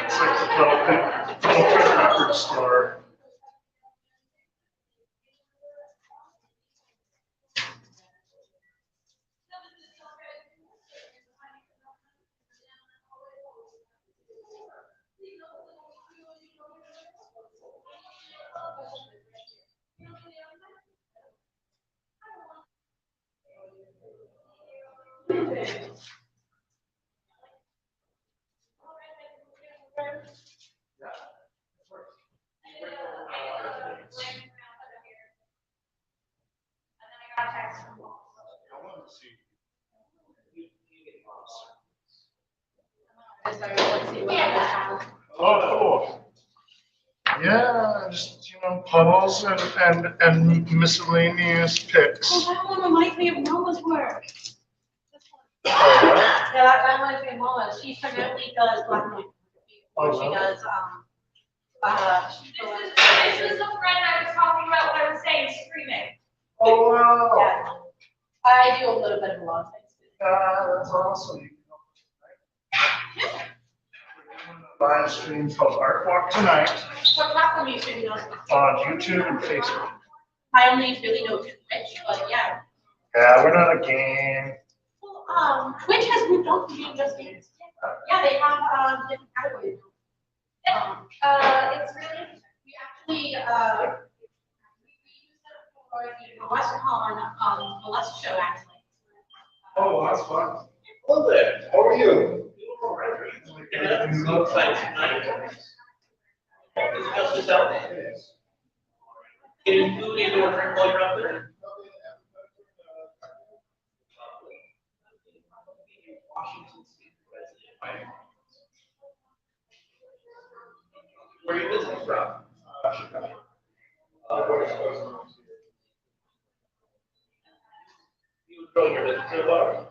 It's like the Velvet Record Store. Oh, cool. Yeah, just puddles and miscellaneous picks. Oh, that one reminds me of Noah's work. Oh, yeah? Yeah, that reminds me of Noah. She primarily does black and white. Oh, She wow. does, This is the friend I was talking about when I was saying screaming. Oh, wow. yeah. I do a little bit of a lot of things. That's awesome. Live stream called Art Walk Tonight What platform are you streaming on? on YouTube and Facebook. I only really know Twitch, but yeah. Yeah, we're not a game. Well, Twitch has moved on to being just games. Yeah, they have different categories. It's really, We actually we use it for the WestCon West show actually. Oh, that's fun. Hello there, how are you? Discuss this out. Getting food into a drink while you're out there. Washington State president. Where are you visiting from? Chicago. You would throw your visit to the bar.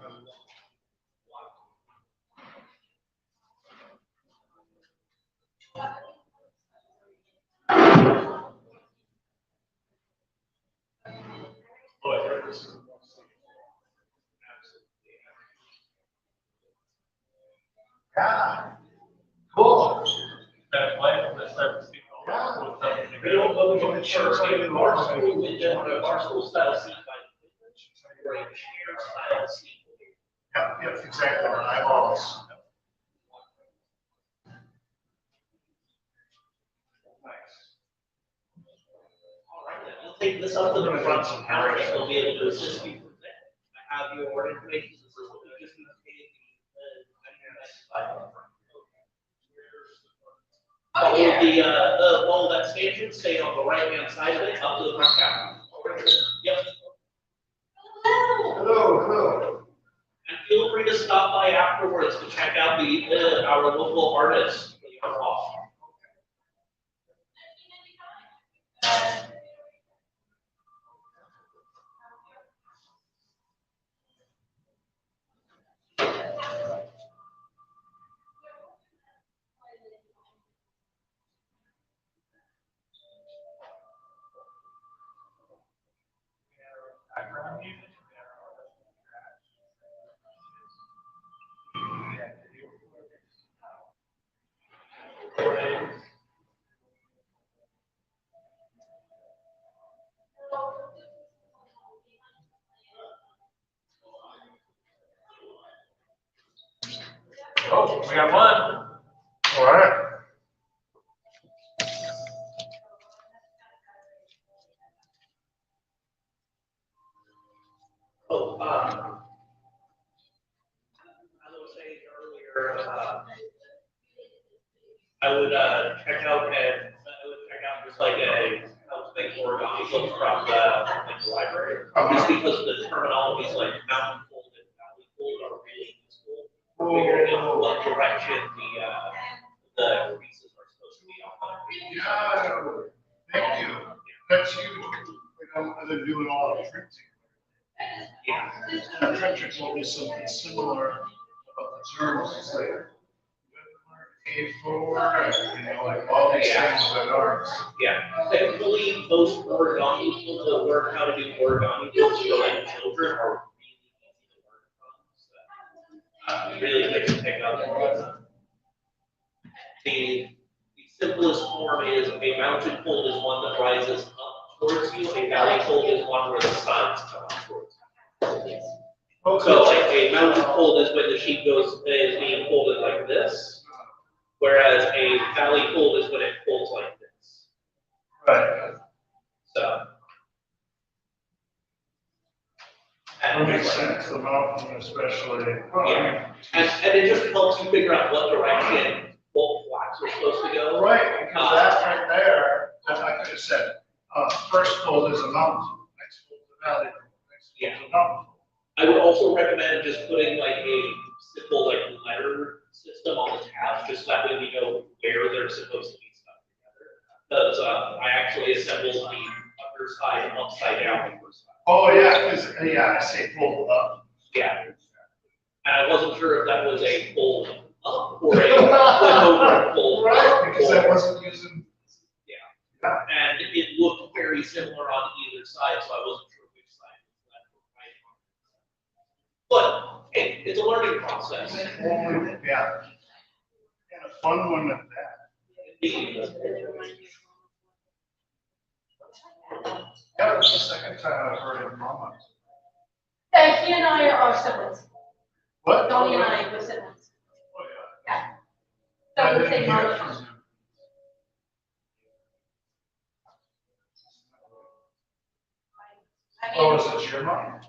Yeah. Cool. That plan, let's start to speak. Yeah. We don't go to the church, maybe bar school, we did a bar school style seat by or a chair style seat. Yep, exactly. Eyeballs. All right, then, we'll take this up to the front counter, so we'll be able to assist you from there. I have your information, so we just need to pay the. Oh, yeah. The that station, stay on the right hand side of it, up to the front counter. Yep. Hello. And feel free to stop by afterwards to check out our local artists. Oh, we got one. All right. Oh, I was saying earlier, I would check out just like a thing for people from the library. Just because the terminologies like mountain fold and valley fold are really useful. Figuring out what direction the creases are supposed to be on. Yeah. Thank you. That's huge. They're doing all the printing. Yeah. And a printer told me something similar about the journals there. A4, and, like all these things that aren't. Yeah, thankfully, most origami people that learn how to do origami books for like children are really easy to learn from. So, really quick to pick up. The simplest form is a mounted fold is one that rises up towards you, a valley fold is one where the sides come up towards you. So like a mounted fold is when the sheet is being folded like this, whereas a valley fold is when it folds like this. Right. So. That makes sense, the mountain especially. Yeah. And it just helps you figure out what direction both flaps are supposed to go. Right, because that right there, that I could have said, first fold is a mountain, next fold is a valley, next fold is a mountain. I would also recommend just putting like a simple like letter system on the tabs, just that way we know where they're supposed to be stuck together. Because I actually assembled the underside upside down the first time. Oh, yeah, because, I say fold up. Yeah. And I wasn't sure if that was a fold up or a over fold. Right, because I wasn't using. Yeah. And it looked very similar on either side, so I wasn't sure which side was left or right. But hey, it's a learning process. Yeah. And a fun one at that. Indeed. That was the second time I've heard of mama. He and I are siblings. What? Donnie and I were siblings. Oh, Yeah. I So we didn't say hear it mama. from him. Oh, is it your mom?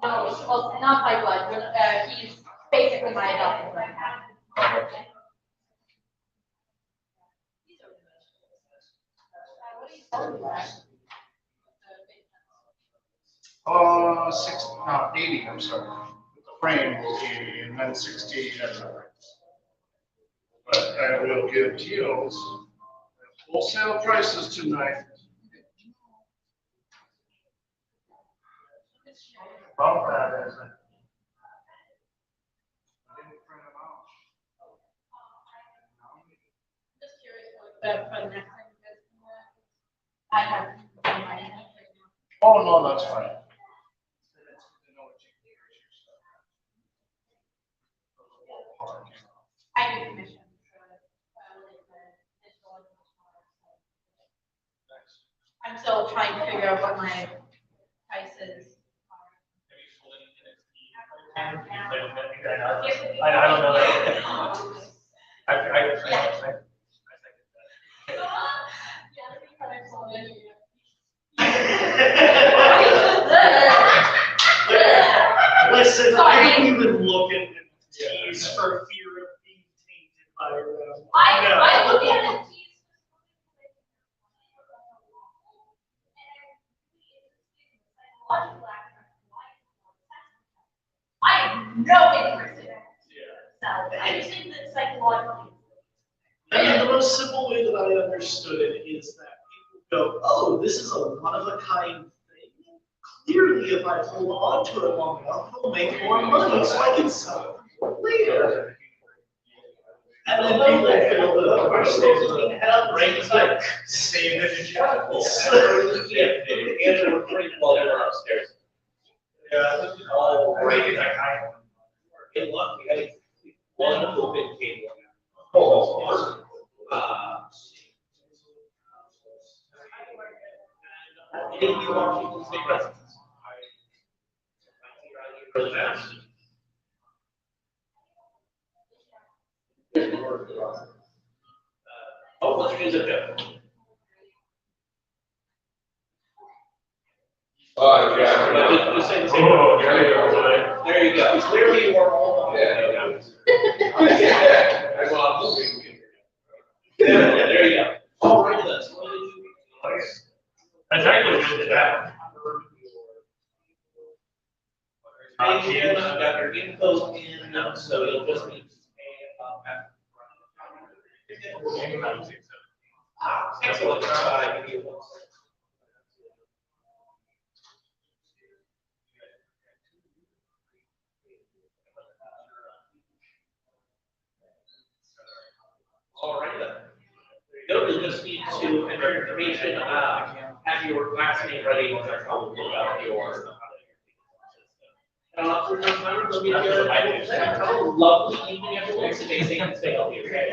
No, well, not by blood, he's basically my adopted brother. Oh, 80, I'm sorry. The frame was 80 and then 60 as a. But I will give deals, wholesale prices tonight. About that, isn't it? I didn't print them out. Just curious what for the next time, because I have my. Oh, no, that's fine. I do commission. I'm still trying to figure out what my price is. I don't know that. Listen, Sorry. I didn't even look at the teas for fear of being tainted by them. I look at it. I have no interest in it. So I just think that psychologically. And the most simple way that I understood it is that people go, oh, this is a one-of-a-kind thing. Clearly, if I hold on to it long enough, it'll make more money, so I can sell it later. And then people fail to understand the brains like save it in chemicals. Yeah, Andrew, we're pretty well, they were upstairs. Yeah, All right. that kind of. In luck, we had one open table. If you want people to stay present. Really fast. Oh, let's use it there. Oh, yeah. Just say the same. Oh, there you go. There you go. Clearly you are all. Yeah. Yeah. Well, I'm moving. Yeah, there you go. All right, let's. That's actually good to have. Thank you, I've got your info in, so you'll just need to pay Excellent. Give me one second. All right then. There you go. You just need to enter information. Have your last name ready. That's how we'll look up your. Have a lovely evening, everyone. Stay safe and stay healthy. Okay.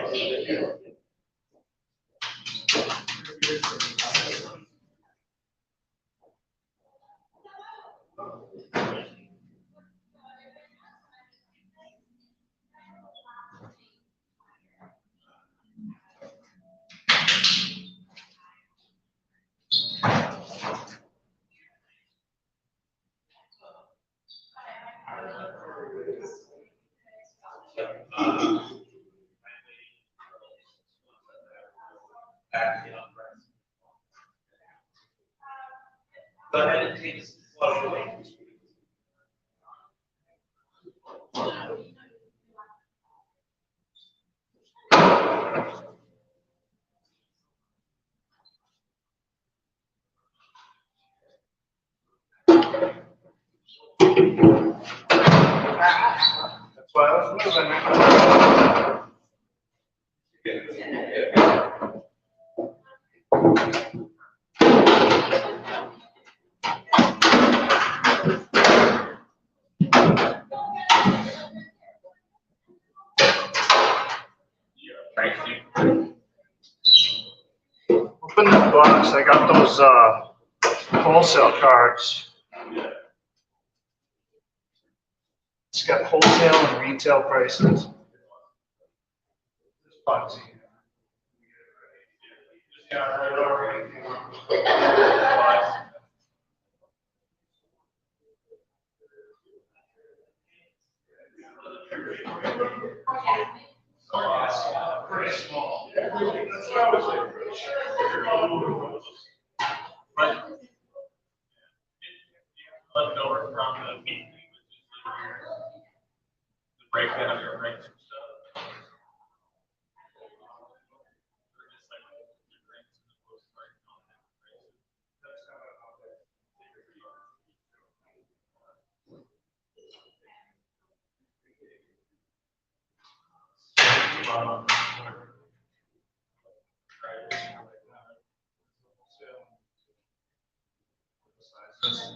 Go ahead and take this water away. That's why I was moving. Open the box. I got those wholesale cards. It's got wholesale and retail prices. This box here. Yeah, right over here. Pretty small. That's what I was like. Right. Left over from the meeting, the breakdown of your ranks and stuff.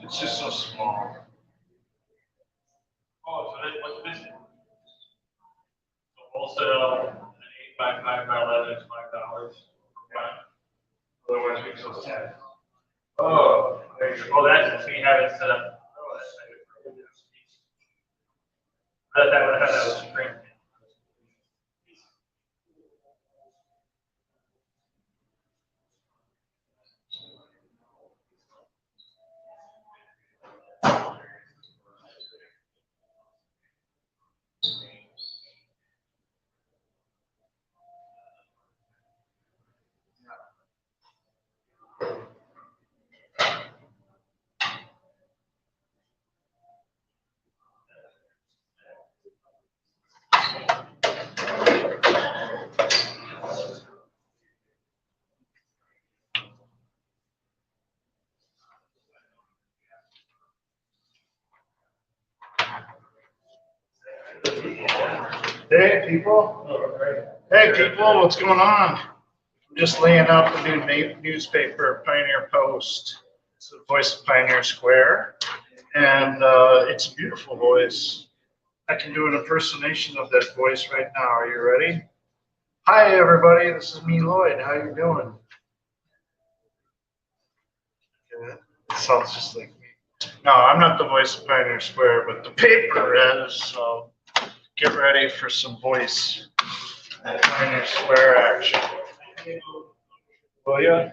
It's just so small. Oh, so what's missing? So wholesale, an 8x5x11 is $5. Otherwise, we go 10. Oh, there you go. Oh, that's, so you have it set up. Oh, that's. I thought that was string. Hey, people. Hey, people, what's going on? I'm just laying out the new newspaper, Pioneer Post. It's the voice of Pioneer Square. And it's a beautiful voice. I can do an impersonation of that voice right now. Are you ready? Hi, everybody. This is me, Lloyd. How you doing? Good. It sounds just like me. No, I'm not the voice of Pioneer Square, but the paper is. So get ready for some voice Pioneer Square action. Will you?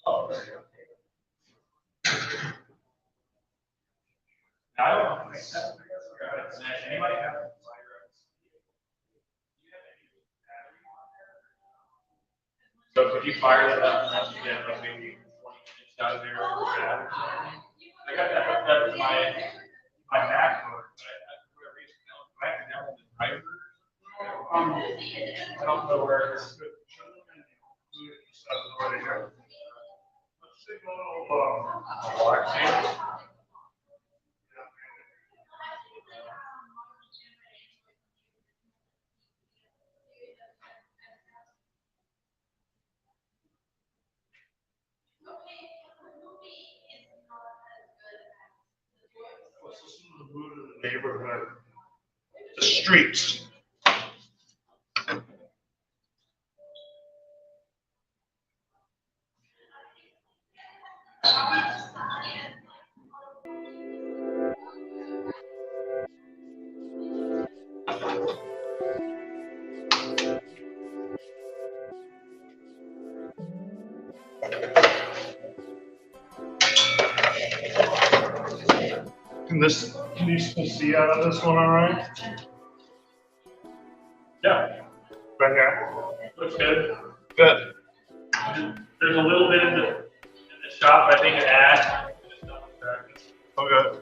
Oh, there you go. I don't know. Anybody have? So could you fire that up and then you get like maybe 20 minutes out of there or bad or something? I got that hooked up to my MacBook, but for whatever reason, I have to download the driver. I don't know where it's. Let's listen to the mood of the neighborhood, the streets. Can you still see out of this one all right? Yeah, Right here? looks good. Good. There's a little bit in the shop, I think it adds. Okay.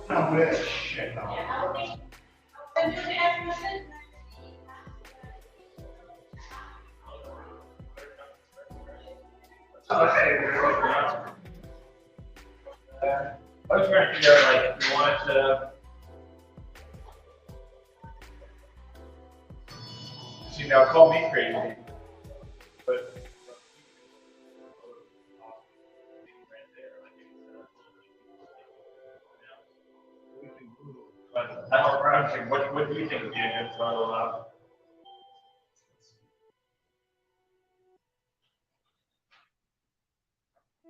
I wish. I was trying to figure out, like, if you wanted to. See, now call me crazy, but. But I don't know, what do you think would be a good photo of?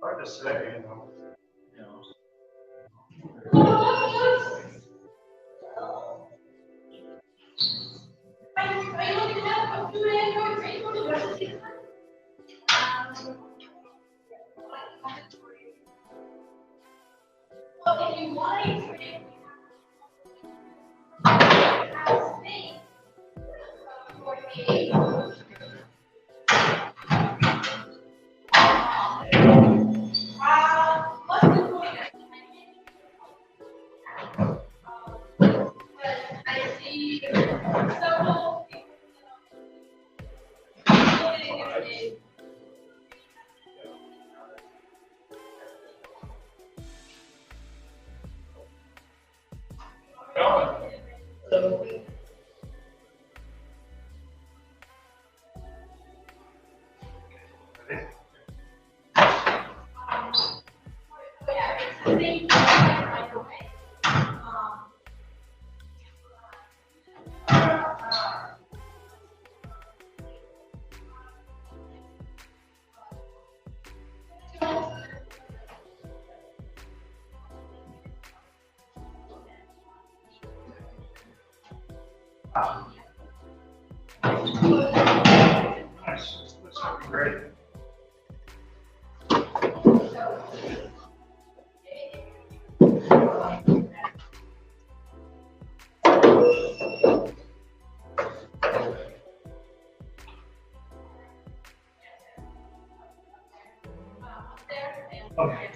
Hard to say, you know. You know. if you want to drink, have space for the what's the point? But I see several people. Nice. That's great. Okay.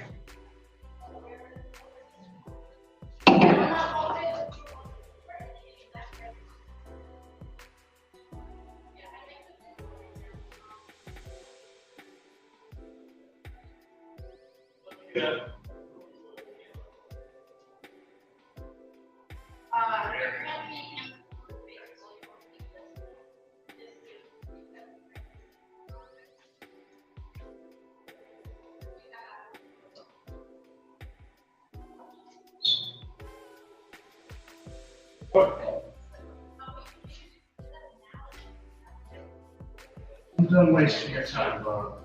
I'm done wasting your time, Bob.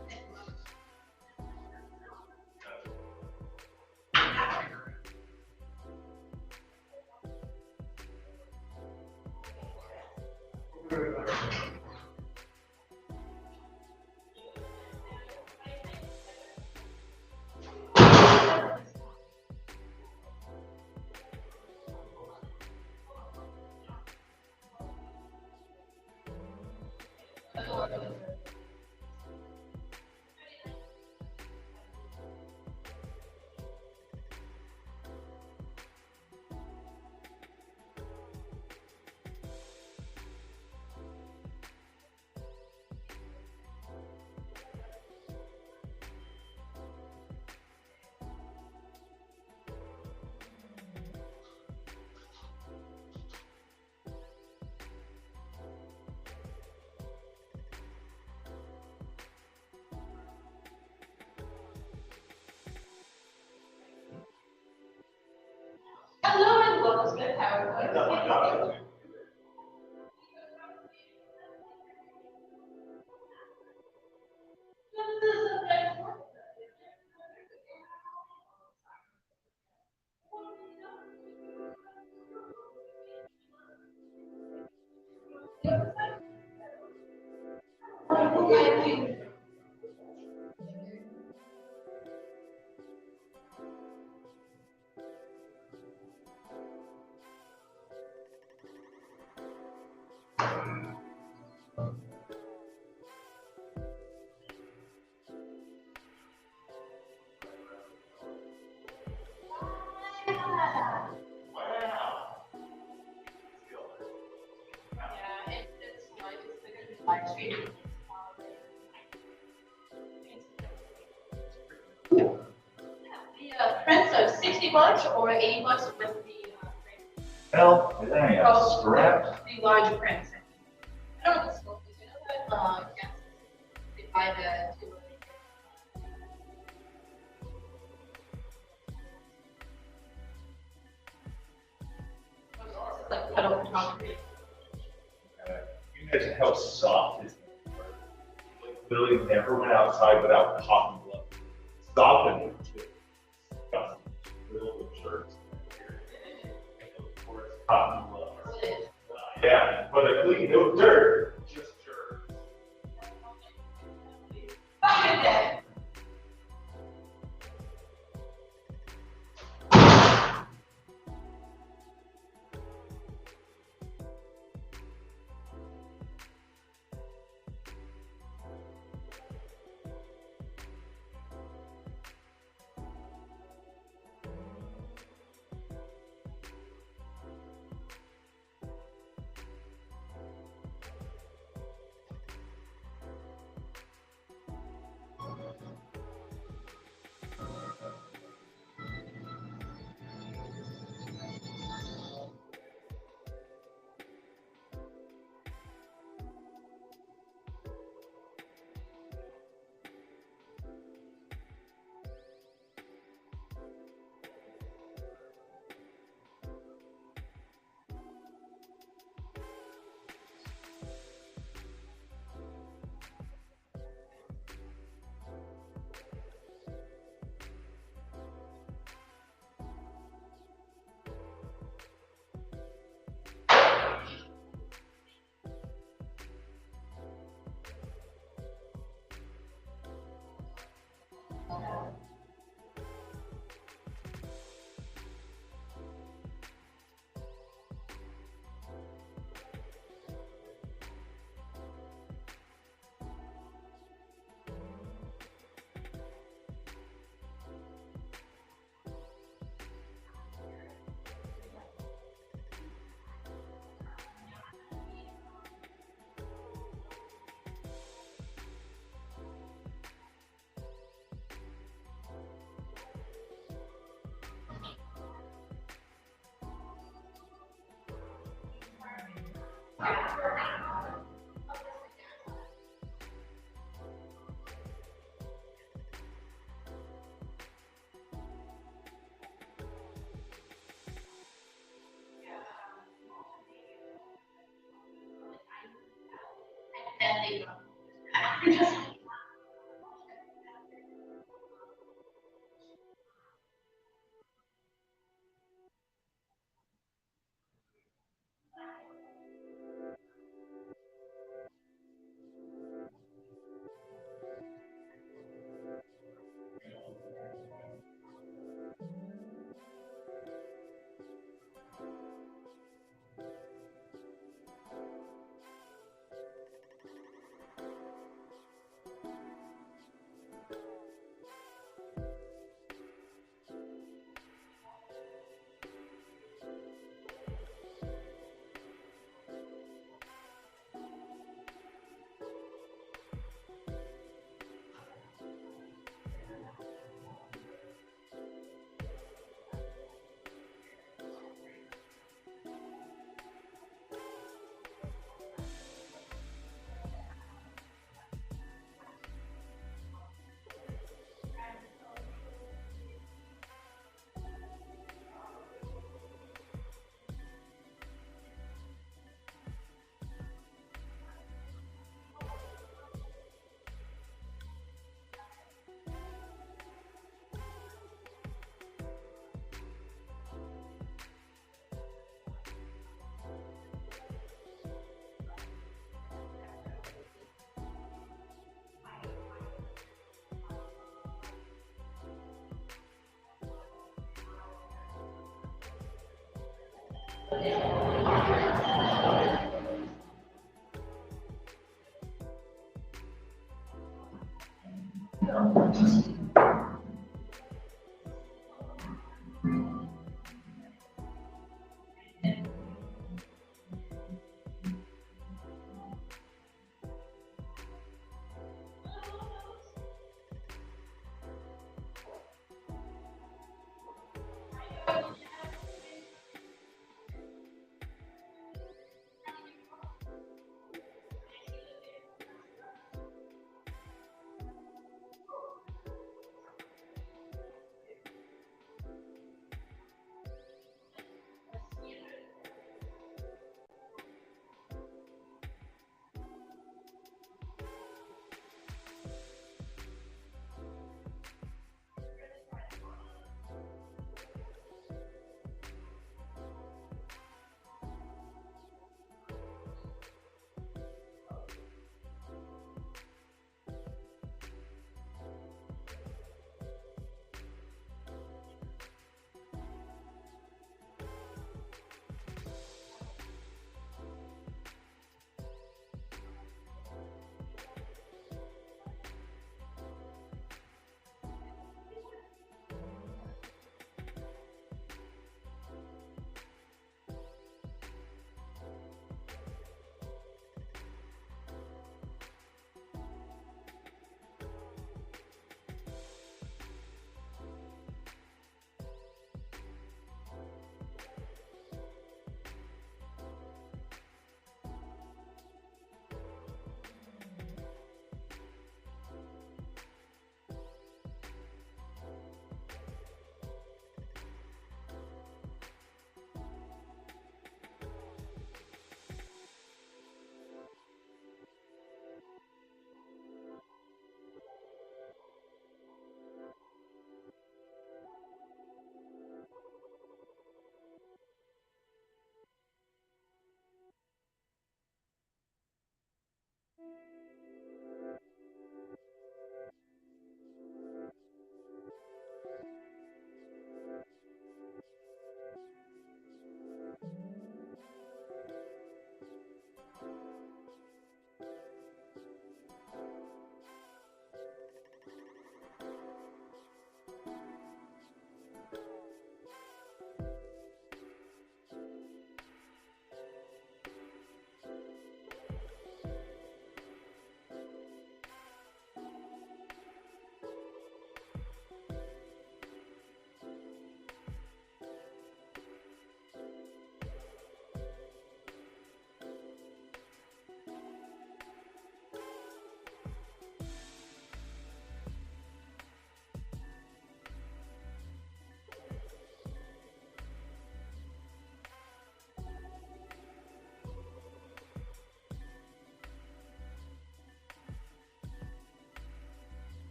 Hello and welcome to PowerPoint. Prints of $60 or $80 with the Well, is that a scrap? the large prints. I don't know if it's supposed to, you know that, yeah, they buy the two. It's like pedal photography. You imagine how soft this thing is. Like, literally never went outside without cotton gloves. Softened it too. Got some little shirts. Cotton gloves. Yeah, but a clean, no dirt, just dirt. Back in there.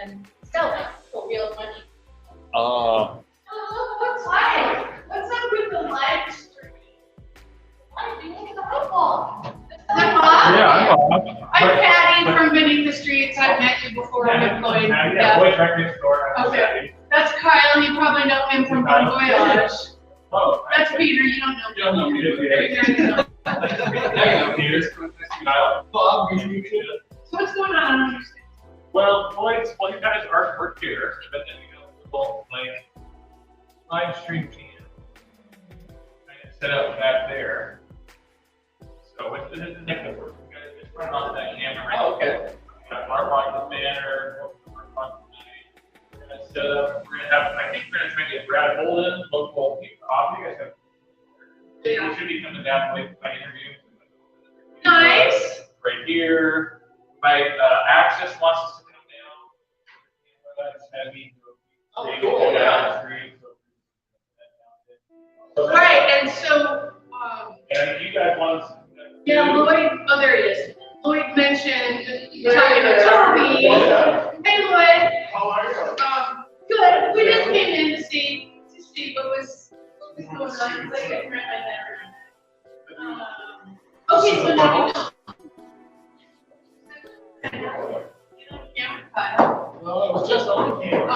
and sell it for real money. Oh, what's live? What's up with the live stream? I'm doing the football. I'm Bob. Yeah, I'm Bob. I'm Patty from Beneath the Streets. I've met you before with Lloyd. Yeah, Lloyd right next door. Okay. That's Kyle. You probably know him from Bon Voyage. Oh. That's Peter. You don't know. You don't know Peter. There you go. I know Peter. Bob, you meet you. So what's going on? I don't understand. Well, Lloyd's, well, you guys are work here, but then you go to the ball like live stream team. Kind of set up back there. So it's the negative work. You guys just run on that camera. Oh, okay. Mark on the banner, Mark on the night. Set up. We're gonna have, I think we're gonna try to get Brad Holden, local people. You guys have. You should be coming down with my interview. Nice. Right here. My Access wants us to come down. That's heavy. Oh, They cool, go down yeah. the street, so- Right, and so, And if you guys want us. yeah, Lloyd, oh, there he is. Lloyd mentioned talking to Toby. Hey, Lloyd. How are you? Good. We just came in to see what was going on. Like, I can't remember. Okay, so now you know. Well, it was just on the camera.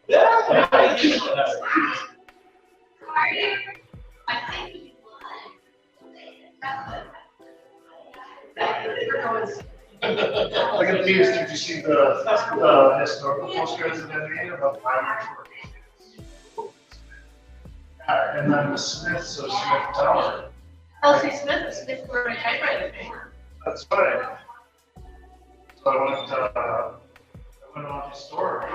Yeah. I think we Look at these, did you see the historical postcards that I made about 5 years working? And then the Smiths of Smith Tower. Elsie Smith were a typewriter. That's right. So I went on the store.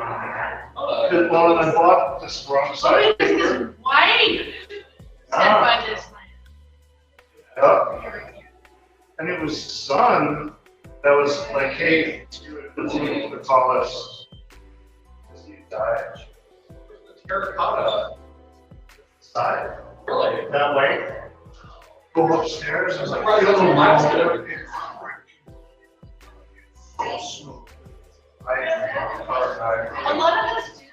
Well, and I bought this wrong Oh, side. it was this white. Sent by this Yeah. And it was son that was like, hey, continue to call us. He died. Terracotta. Side. Really? That way. Go upstairs. I was like, feel a little miles. So smooth. A lot of us do.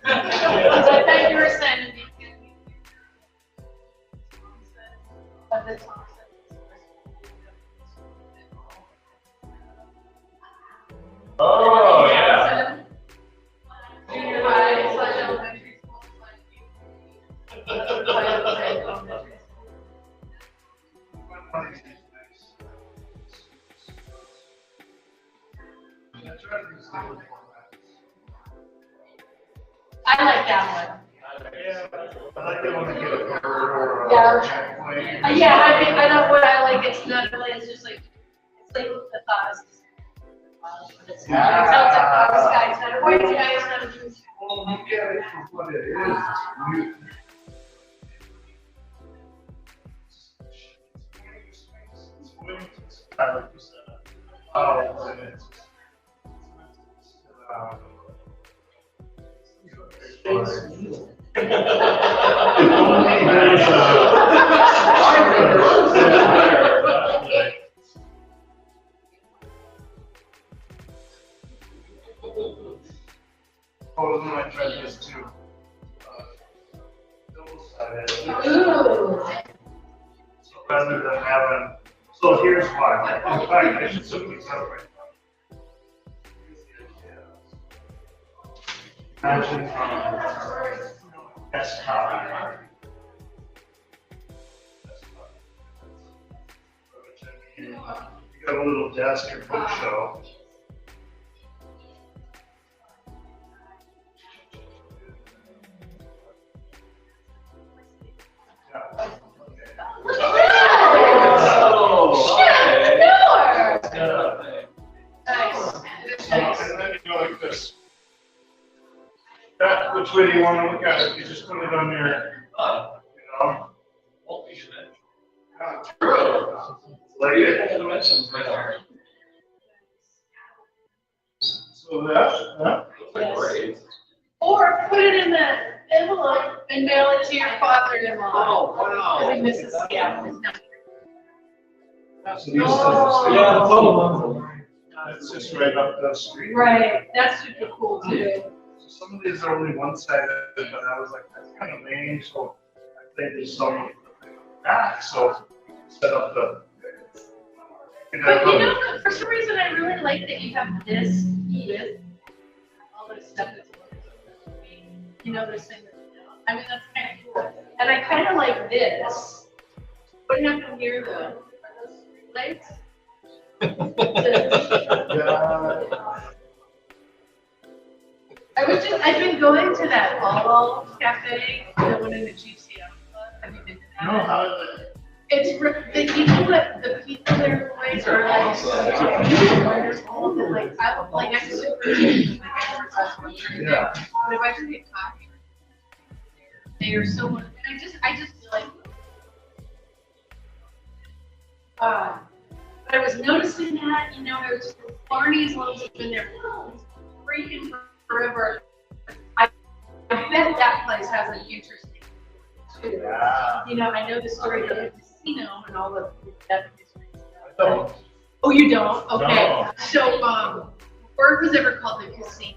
I thought you were saying. Of the Thompson. Oh, yeah. Junior high slash elementary school slash. I like that one. I like it when they get a bird or Yeah. a checkpoint. Yeah, I mean, I know what I like, it's not really, it's just like, it's like the thoughts. It's not a thoughts guy, it's not a white guy, it's not a Jewish guy. Well, you get it for what it is. You- I like you said. Oh, and it's. Oh, then I tried this too. Double-sided. Ooh. So rather than having, so here's why. In fact, I should simply tell right now. Imagine desktop. You got a little desk or bookshelf. Oh, okay. Nice. And then you go like this. That, which way do you want to look at it? You just put it on your, you know? Lay it. Dimensions right there. So that. Great. Or put it in the envelope and mail it to your father-in-law. Oh, wow. I think this is, yeah. So these Oh. Yeah, it's all along the line. It's just right up the street. Right, that's super cool too. So some of these are only one-sided, but I was like, that's kind of lame, so I think there's some back, so set up the. But you know, for some reason, I really like that you have this with all this stuff that's, you know, this thing. I mean, that's kind of cool. And I kind of like this. What happened here though? Are those lights? I've been going to that All Cafe, the one in the GCM Club. Have you been to that? No, how is it? It's, you know what, the people there always are like, wonderful, but like, I super, Yeah. but if I could get coffee, they are so wonderful, and I just feel like, but I was noticing that, you know, I was just, Barney's Loves have been there freaking forever. I bet that place has an interesting, too. Yeah. You know, I know the story of the casino and all the that history I stuff. don't. Oh, you don't? Okay. No. So, before it was ever called the casino.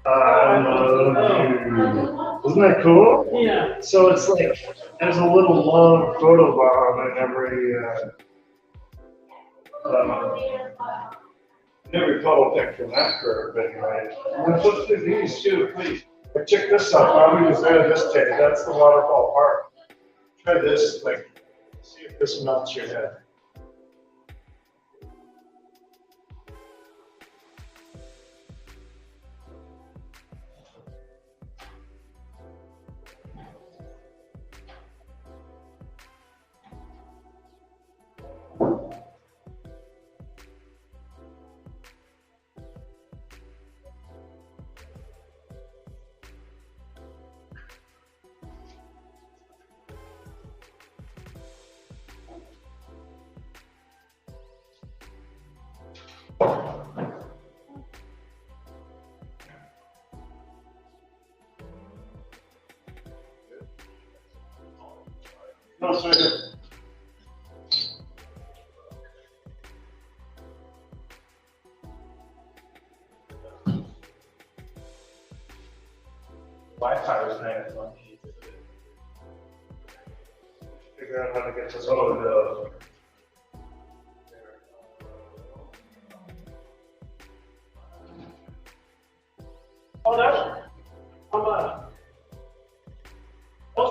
I love you. Isn't that cool? Yeah. So it's like, there's a little love photo bomb in every, never call it from that curve, anyway. Let's do these too, please. But check this out, Bobby was there this day, that's the waterfall park. Try this, like, see if this melts your head. No, sir. Wi-Fi was nice on Figure out how to get this over. Oh, that's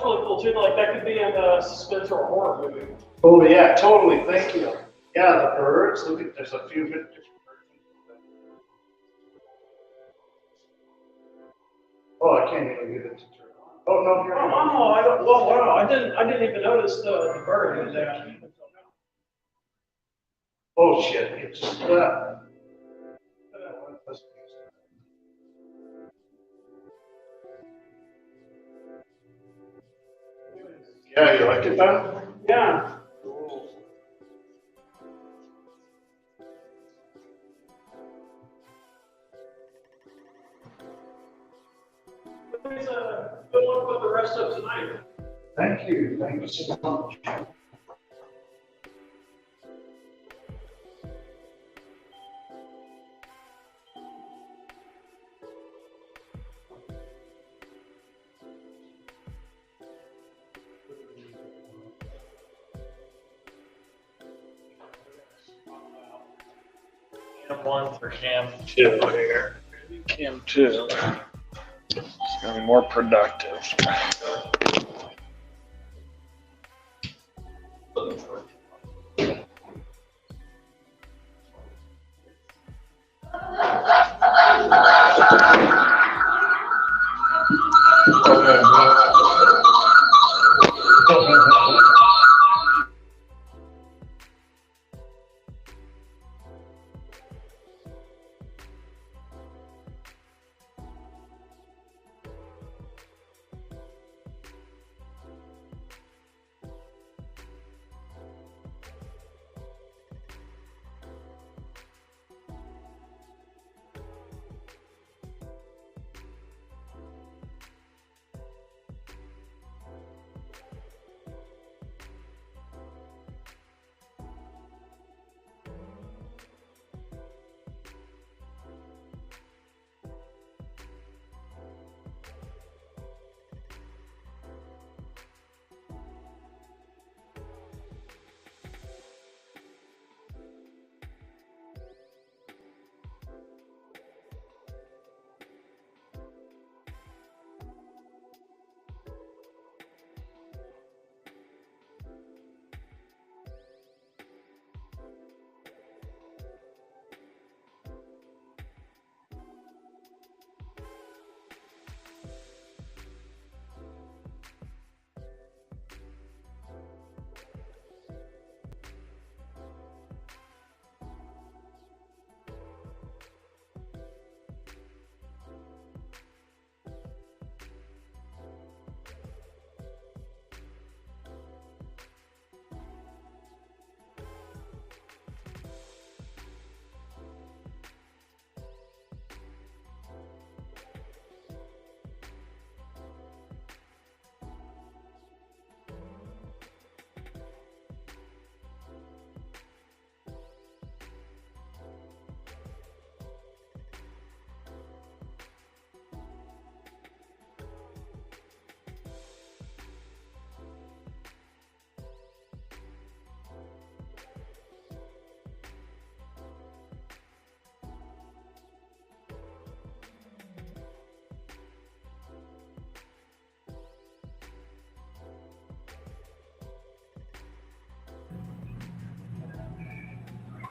really cool too. Like that could be in a suspense or a horror movie. Oh, yeah, totally, thank you. Yeah, the birds, look at, there's a few different birds. Oh, I can't even get it to turn on. Oh, no, you're on. Oh, I don't. Well, wow, I didn't even notice the bird in there. Oh, shit, it just left. Yeah, you like it, Ben? Yeah. Please, good luck with the rest of tonight. Thank you so much. Cam 1 for Cam 2 here. Cam 2. It's gonna be more productive.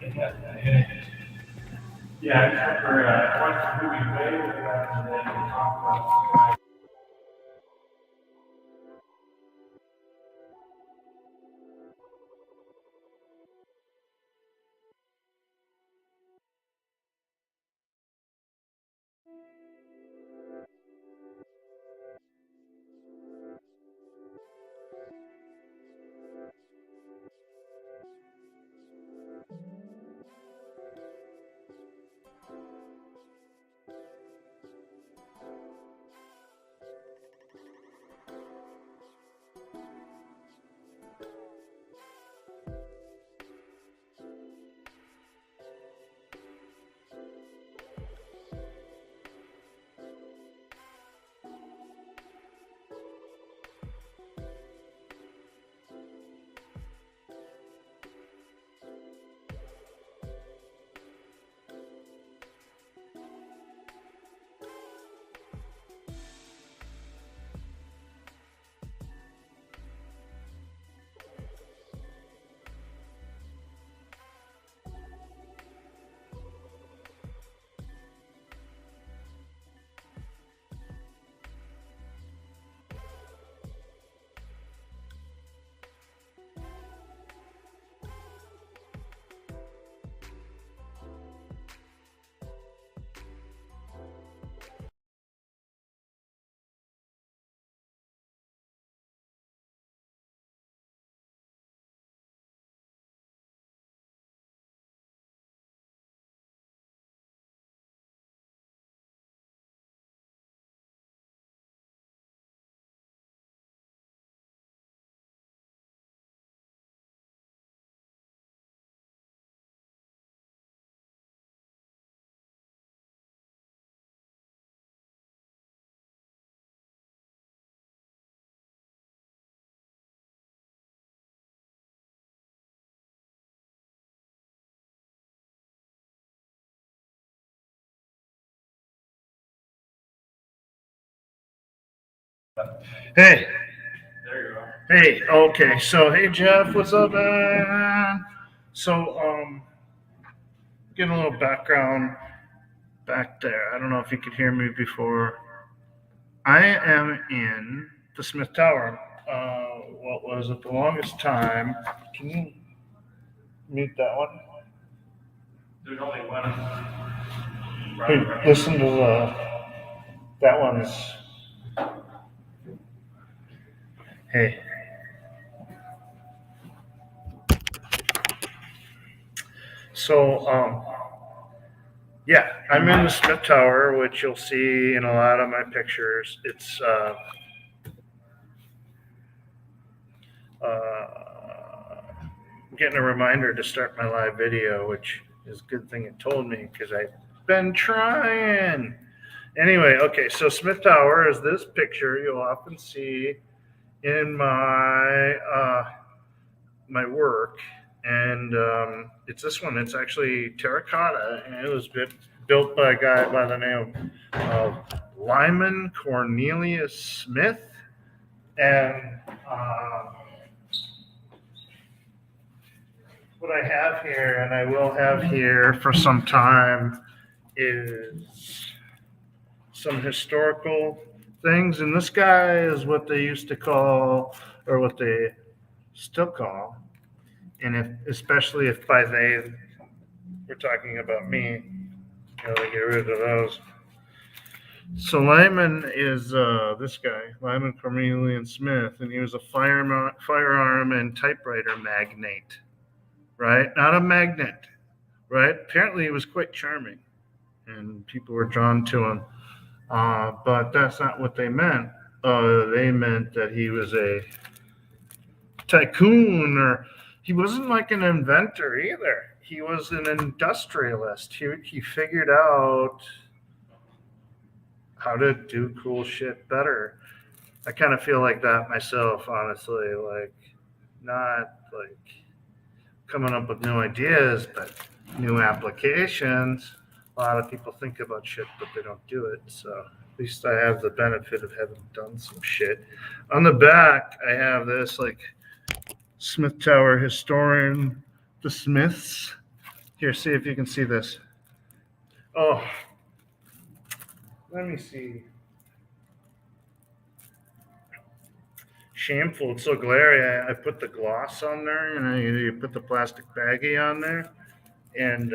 Yeah, I remember, I watched the movie way back and then we talked about. Hey, There you go. hey, okay. So, hey, Jeff, what's up, man? So, getting a little background back there. I don't know if you could hear me before. I am in the Smith Tower. What was it the longest time? Can you mute that one? There's only one. Hey, listen to that one's. Hey. So, yeah, I'm in the Smith Tower, which you'll see in a lot of my pictures. It's I'm getting a reminder to start my live video, which is a good thing it told me because I've been trying. Anyway, okay, so Smith Tower is this picture you'll often see in my work, and it's this one. It's actually terracotta, and it was built by a guy by the name of Lyman Cornelius Smith, and what I have here, and I will have here for some time, is some historical things, and this guy is what they used to call, or what they still call, and especially if by they we're talking about me, they get rid of those. So Lyman is this guy, Lyman Cornelius Smith, and he was a firearm and typewriter magnate, right? Not a magnet, right? Apparently he was quite charming, and people were drawn to him. But that's not what they meant. They meant that he was a tycoon, or he wasn't like an inventor either. He was an industrialist. He figured out how to do cool shit better. I kind of feel like that myself, honestly. Like, not like coming up with new ideas, but new applications. A lot of people think about shit, but they don't do it. So at least I have the benefit of having done some shit. On the back, I have this like Smith Tower historian, the Smiths Here, see if you can see this. Oh, let me see. Shameful, it's so glary. I put the gloss on there, and you put the plastic baggie on there, and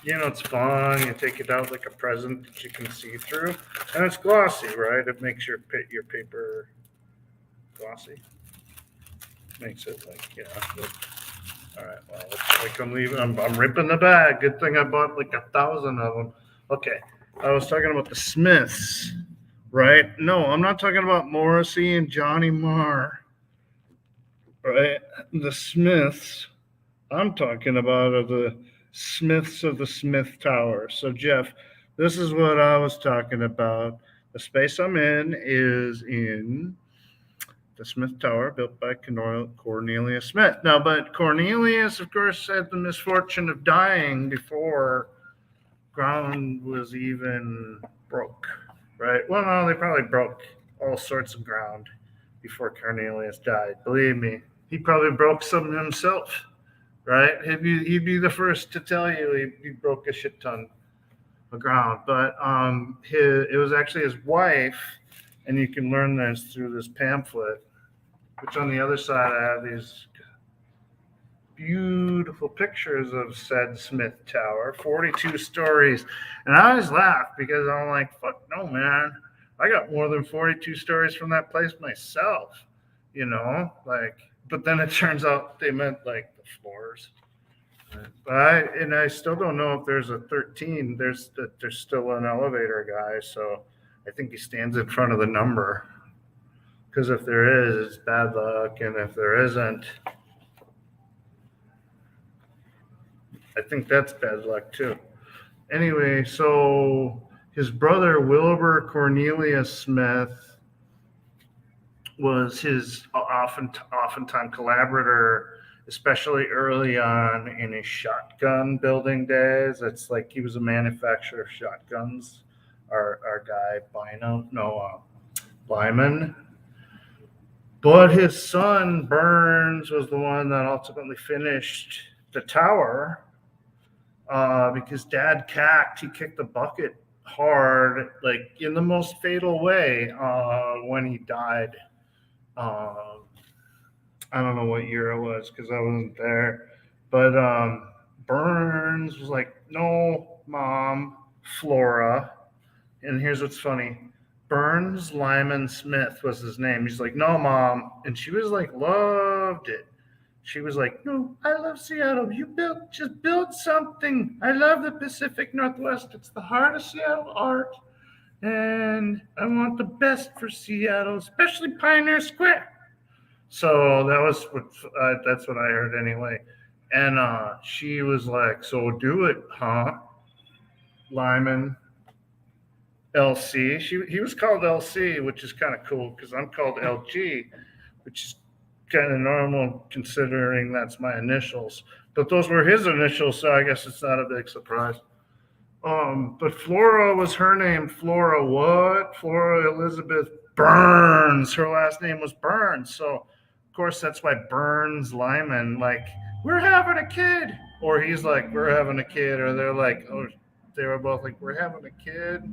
it's fun. You take it out like a present that you can see through, and it's glossy, right? It makes your paper glossy. Makes it all right. Well, like I'm leaving. I'm ripping the bag. Good thing I bought like 1,000 of them. Okay, I was talking about the Smiths, right? No, I'm not talking about Morrissey and Johnny Marr, right? The Smiths. I'm talking about are the Smiths of the Smith Tower. So, Jeff, this is what I was talking about. The space I'm in is in the Smith Tower, built by Cornelius Smith. Now, but Cornelius, of course, had the misfortune of dying before ground was even broke, right? Well, no, they probably broke all sorts of ground before Cornelius died. Believe me, he probably broke some himself. Right? He'd be the first to tell you he broke a shit ton of ground. But it was actually his wife, and you can learn this through this pamphlet, which on the other side I have these beautiful pictures of said Smith Tower, 42 stories. And I always laugh because I'm like, fuck no, man. I got more than 42 stories from that place myself, but then it turns out they meant like the floors. But I still don't know if there's a 13. There's still an elevator guy, so I think he stands in front of the number. Because if there is, it's bad luck, and if there isn't, I think that's bad luck too. Anyway, so his brother Wilbur Cornelius Smith was his oftentimes collaborator, especially early on in his shotgun building days. It's like he was a manufacturer of shotguns. Our guy Lyman. But his son Burns was the one that ultimately finished the tower because Dad he kicked the bucket hard, like in the most fatal way when he died. I don't know what year it was because I wasn't there. But Burns was like, no, Mom, Flora. And here's what's funny. Burns Lyman Smith was his name. He's like, no, Mom. And she was like, loved it. She was like, no, I love Seattle. Just build something. I love the Pacific Northwest. It's the heart of Seattle art. And I want the best for Seattle, especially Pioneer Square. So that's what I heard anyway. And she was like, so do it, huh? Lyman, LC. He was called LC, which is kind of cool because I'm called LG, which is kind of normal considering that's my initials. But those were his initials, so I guess it's not a big surprise. But Flora was her name. Flora what? Flora Elizabeth Burns. Her last name was Burns. So, of course, that's why Burns Lyman, like, we're having a kid. Or he's like, we're having a kid. Or they're like, oh, they were both like, we're having a kid.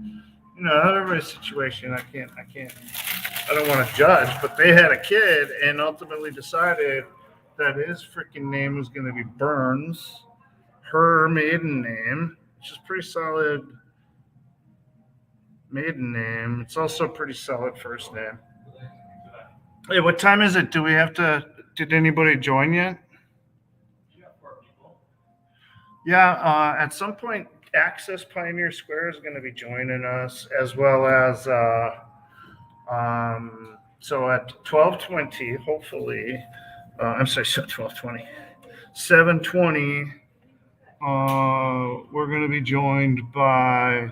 Everybody's situation, I don't want to judge, but they had a kid and ultimately decided that his freaking name was going to be Burns, her maiden name, which is pretty solid maiden name. It's also a pretty solid first name. Hey, what time is it? Did anybody join yet? Yeah, at some point, Access Pioneer Square is going to be joining us, as well as, so at 12:20, hopefully, I'm sorry, 12:20, 7:20, we're going to be joined by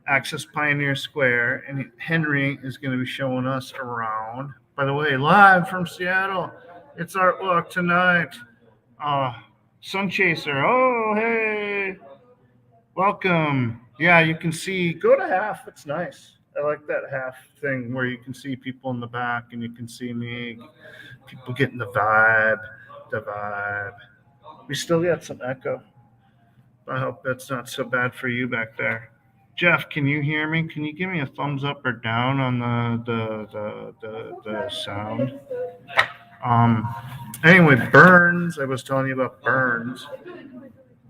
Access Pioneer Square, and Henry is going to be showing us around. By the way, live from Seattle, it's Art Walk tonight. Sun Chaser, oh, hey. Welcome. Yeah, you can see, go to half. It's nice. I like that half thing where you can see people in the back and you can see me. People getting the vibe. We still got some echo. I hope that's not so bad for you back there. Jeff, can you hear me? Can you give me a thumbs up or down on the sound? Anyway, Burns, I was telling you about Burns.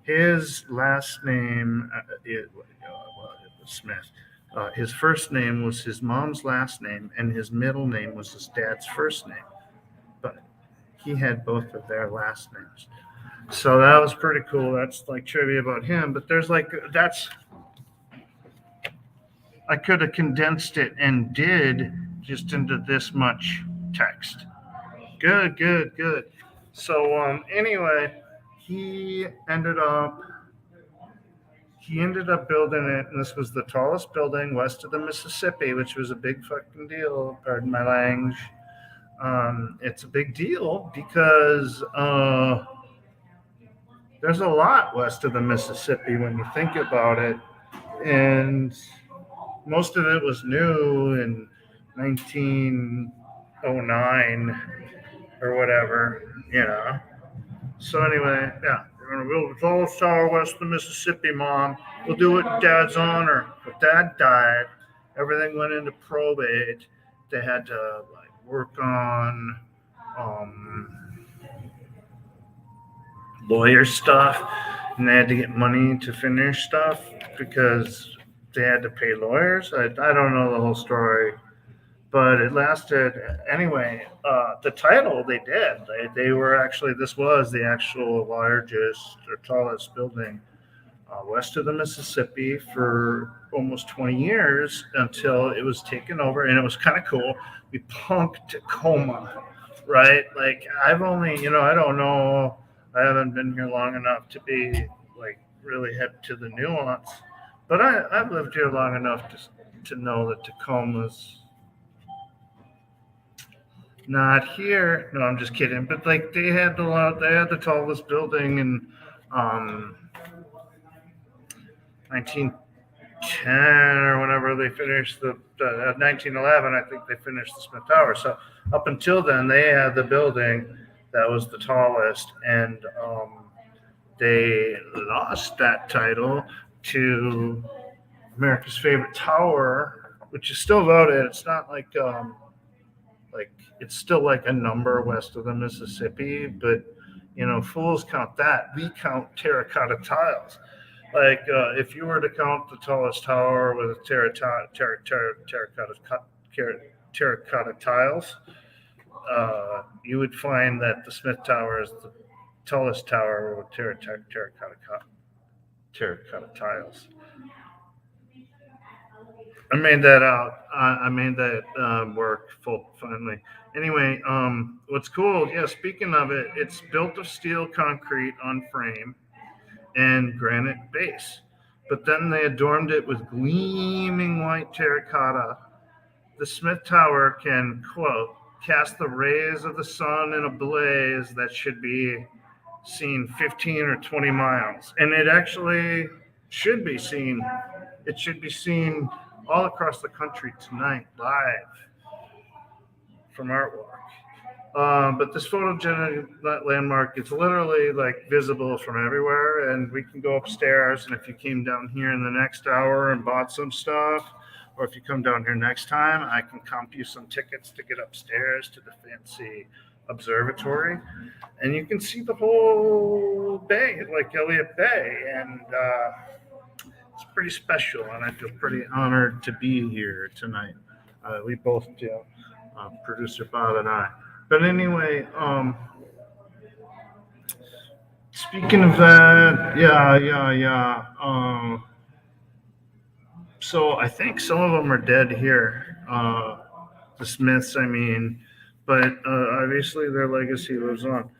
His last name, it was Smith. His first name was his mom's last name, and his middle name was his dad's first name. But he had both of their last names. So that was pretty cool. That's like trivia about him. But there's like, I could have condensed it and did just into this much text. Good. So anyway, he ended up building it, and this was the tallest building west of the Mississippi, which was a big fucking deal. Pardon my language. It's a big deal because there's a lot west of the Mississippi when you think about it, and most of it was new in 1909 or whatever, you know. So anyway, yeah, we're gonna build the tallest tower west of the Mississippi, Mom. We'll do it in Dad's honor. But Dad died. Everything went into probate. They had to like work on lawyer stuff, and they had to get money to finish stuff because they had to pay lawyers. I don't know the whole story, but it lasted anyway. The title they did. They were actually, this was the actual largest or tallest building west of the Mississippi for almost 20 years until it was taken over, and it was kind of cool. We punked Tacoma, right? Like I've only, I don't know. I haven't been here long enough to be like really hip to the nuance, but I've lived here long enough to know that Tacoma's not here. No, I'm just kidding. But like they had the tallest building in 1910 or whenever they finished the 1911. I think they finished the Smith Tower. So up until then, they had the building that was the tallest, and they lost that title to America's Favorite Tower, which is still voted. It's not like it's still like a number west of the Mississippi, but fools count that. We count terracotta tiles. Like if you were to count the tallest tower with terracotta tiles, you would find that the Smith Tower is the tallest tower with terracotta tiles. I made that out. I made that work finally. Anyway, what's cool? Yeah, speaking of it, it's built of steel concrete on frame and granite base, but then they adorned it with gleaming white terracotta. The Smith Tower can, quote, cast the rays of the sun in a blaze that should be seen 15 or 20 miles. And it actually should be seen. It should be seen all across the country tonight, live from Artwalk. But this photogenic landmark is literally like visible from everywhere, and we can go upstairs. And if you came down here in the next hour and bought some stuff, or if you come down here next time, I can comp you some tickets to get upstairs to the fancy observatory, and you can see the whole bay, like Elliott Bay, and it's pretty special, and I feel pretty honored to be here tonight. We both do, producer Bob and I. But anyway, speaking of that, yeah. So I think some of them are dead here, the Smiths, I mean, but obviously their legacy lives on.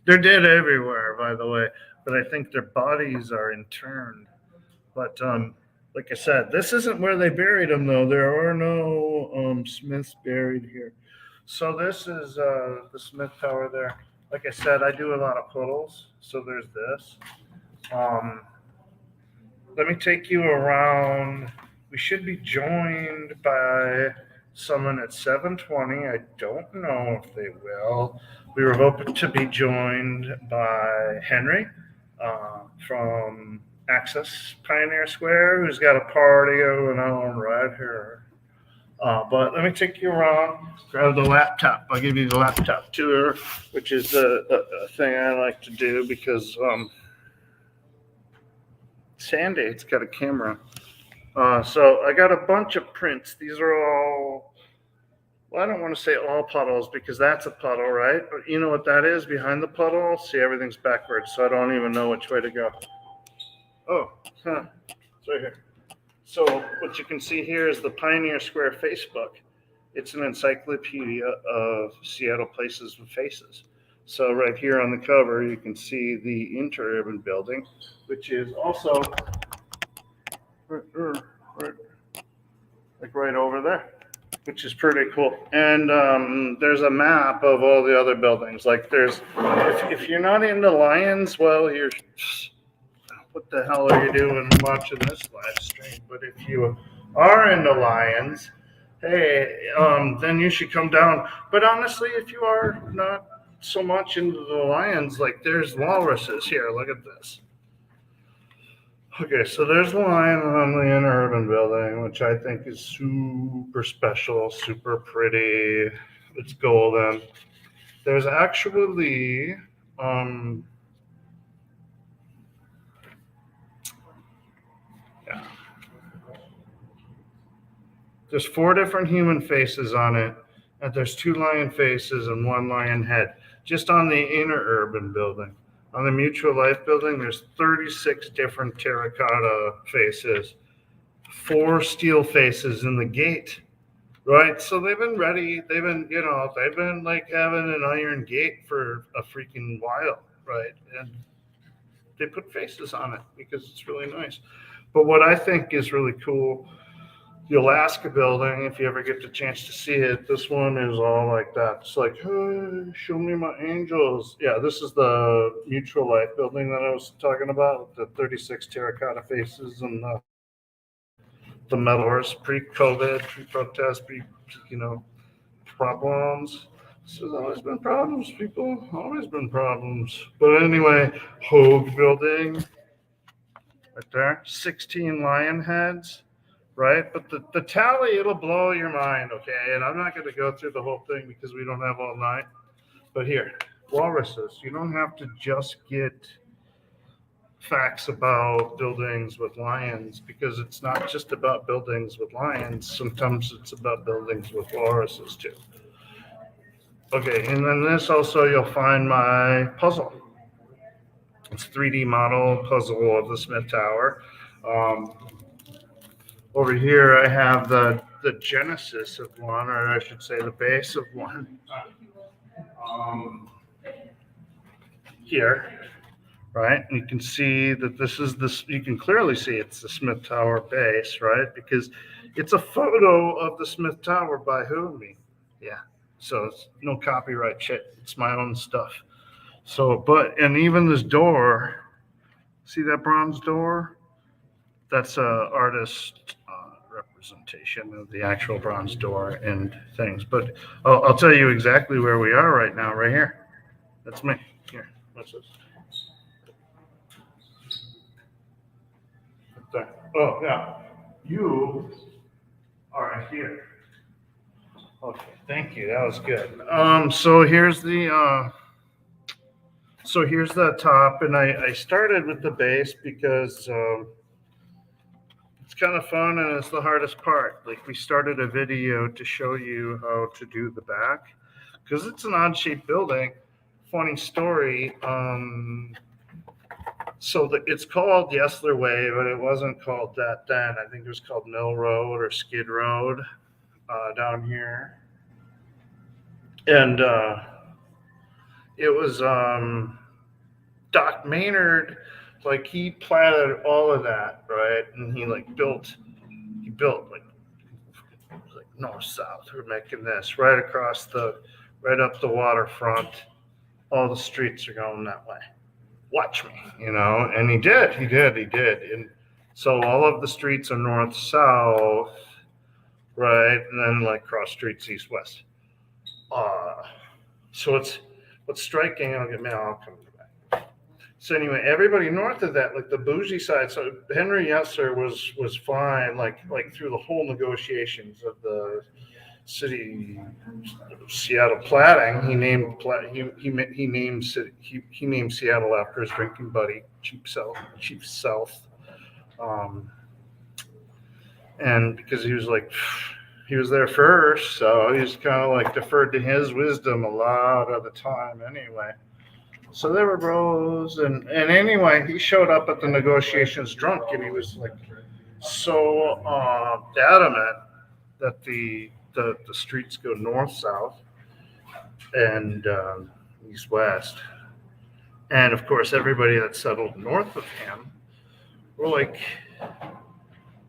They're dead everywhere, by the way, but I think their bodies are interned. But like I said, this isn't where they buried them, though. There are no Smiths buried here. So this is the Smith Tower there. Like I said, I do a lot of puddles, so there's this. Let me take you around. We should be joined by summon at 7:20. I don't know if they will. We were hoping to be joined by Henry from Access Pioneer Square, who's got a party going on right here. But let me take you around, grab the laptop. I'll give you the laptop tour, which is a thing I like to do because Sandy, it's got a camera. So I got a bunch of prints. These are all, well, I don't want to say all puddles because that's a puddle, right? But you know what that is behind the puddle? See, everything's backwards, so I don't even know which way to go. Oh, it's right here. So what you can see here is the Pioneer Square Facebook. It's an encyclopedia of Seattle places with faces. So right here on the cover, you can see the interurban building, which is also right over there, which is pretty cool. And there's a map of all the other buildings. Like there's, if you're not into lions, well, you're, what the hell are you doing watching this live stream? But if you are into lions, hey, then you should come down. But honestly, if you are not so much into the lions, like there's walruses here. Look at this. Okay, so there's the lion on the interurban building, which I think is super special, super pretty. It's golden. There's actually, there's 4 different human faces on it, and there's 2 lion faces and 1 lion head, just on the interurban building. On the Mutual Life building, there's 36 different terracotta faces, 4 steel faces in the gate, right? So they've been ready. They've been like having an iron gate for a freaking while, right? And they put faces on it because it's really nice. But what I think is really cool, the Alaska building, if you ever get the chance to see it, this one is all like that. It's like, hey, show me my angels. Yeah, this is the Mutual Life building that I was talking about, the 36 terracotta faces and the metal horse, pre-COVID, pre-protest, problems. This has always been problems, people. Always been problems. But anyway, Hogue building, right there, 16 lion heads. Right? But the tally, it'll blow your mind, okay? And I'm not going to go through the whole thing because we don't have all night. But here, walruses. You don't have to just get facts about buildings with lions because it's not just about buildings with lions. Sometimes it's about buildings with walruses too. Okay, and then this also, you'll find my puzzle. It's a 3D model puzzle of the Smith Tower. Over here, I have the genesis of one, or I should say the base of one. Here, right? And you can see that this is this, you can clearly see it's the Smith Tower base, right? Because it's a photo of the Smith Tower by who? Me. Yeah. So it's no copyright shit. It's my own stuff. So, and even this door, see that bronze door? That's a artist representation of the actual bronze door and things. But I'll tell you exactly where we are right now, right here. That's me. Here, what's this? Right there. Oh, yeah. You are here. Okay, thank you. That was good. So here's the top, and I started with the base because it's kind of fun and it's the hardest part. Like we started a video to show you how to do the back because it's an odd shaped building. Funny story. So it's called Yesler Way, but it wasn't called that then. I think it was called Mill Road or Skid Road down here. And it was Doc Maynard, like he platted all of that, right? And he built like north south. We're making this right across right up the waterfront. All the streets are going that way. Watch me, and he did. And so all of the streets are north south, right? And then like cross streets east west. So what's striking. I'll come back. So anyway, everybody north of that, like the bougie side. So Henry Yesler was fine, like through the whole negotiations of the city of Seattle platting. He named he named Seattle after his drinking buddy, Chief South. And because he was there first, so he's kind of like deferred to his wisdom a lot of the time anyway. So they were bros, and anyway, he showed up at the negotiations drunk, and he was like so adamant that the streets go north south and east west, and of course everybody that settled north of him were like,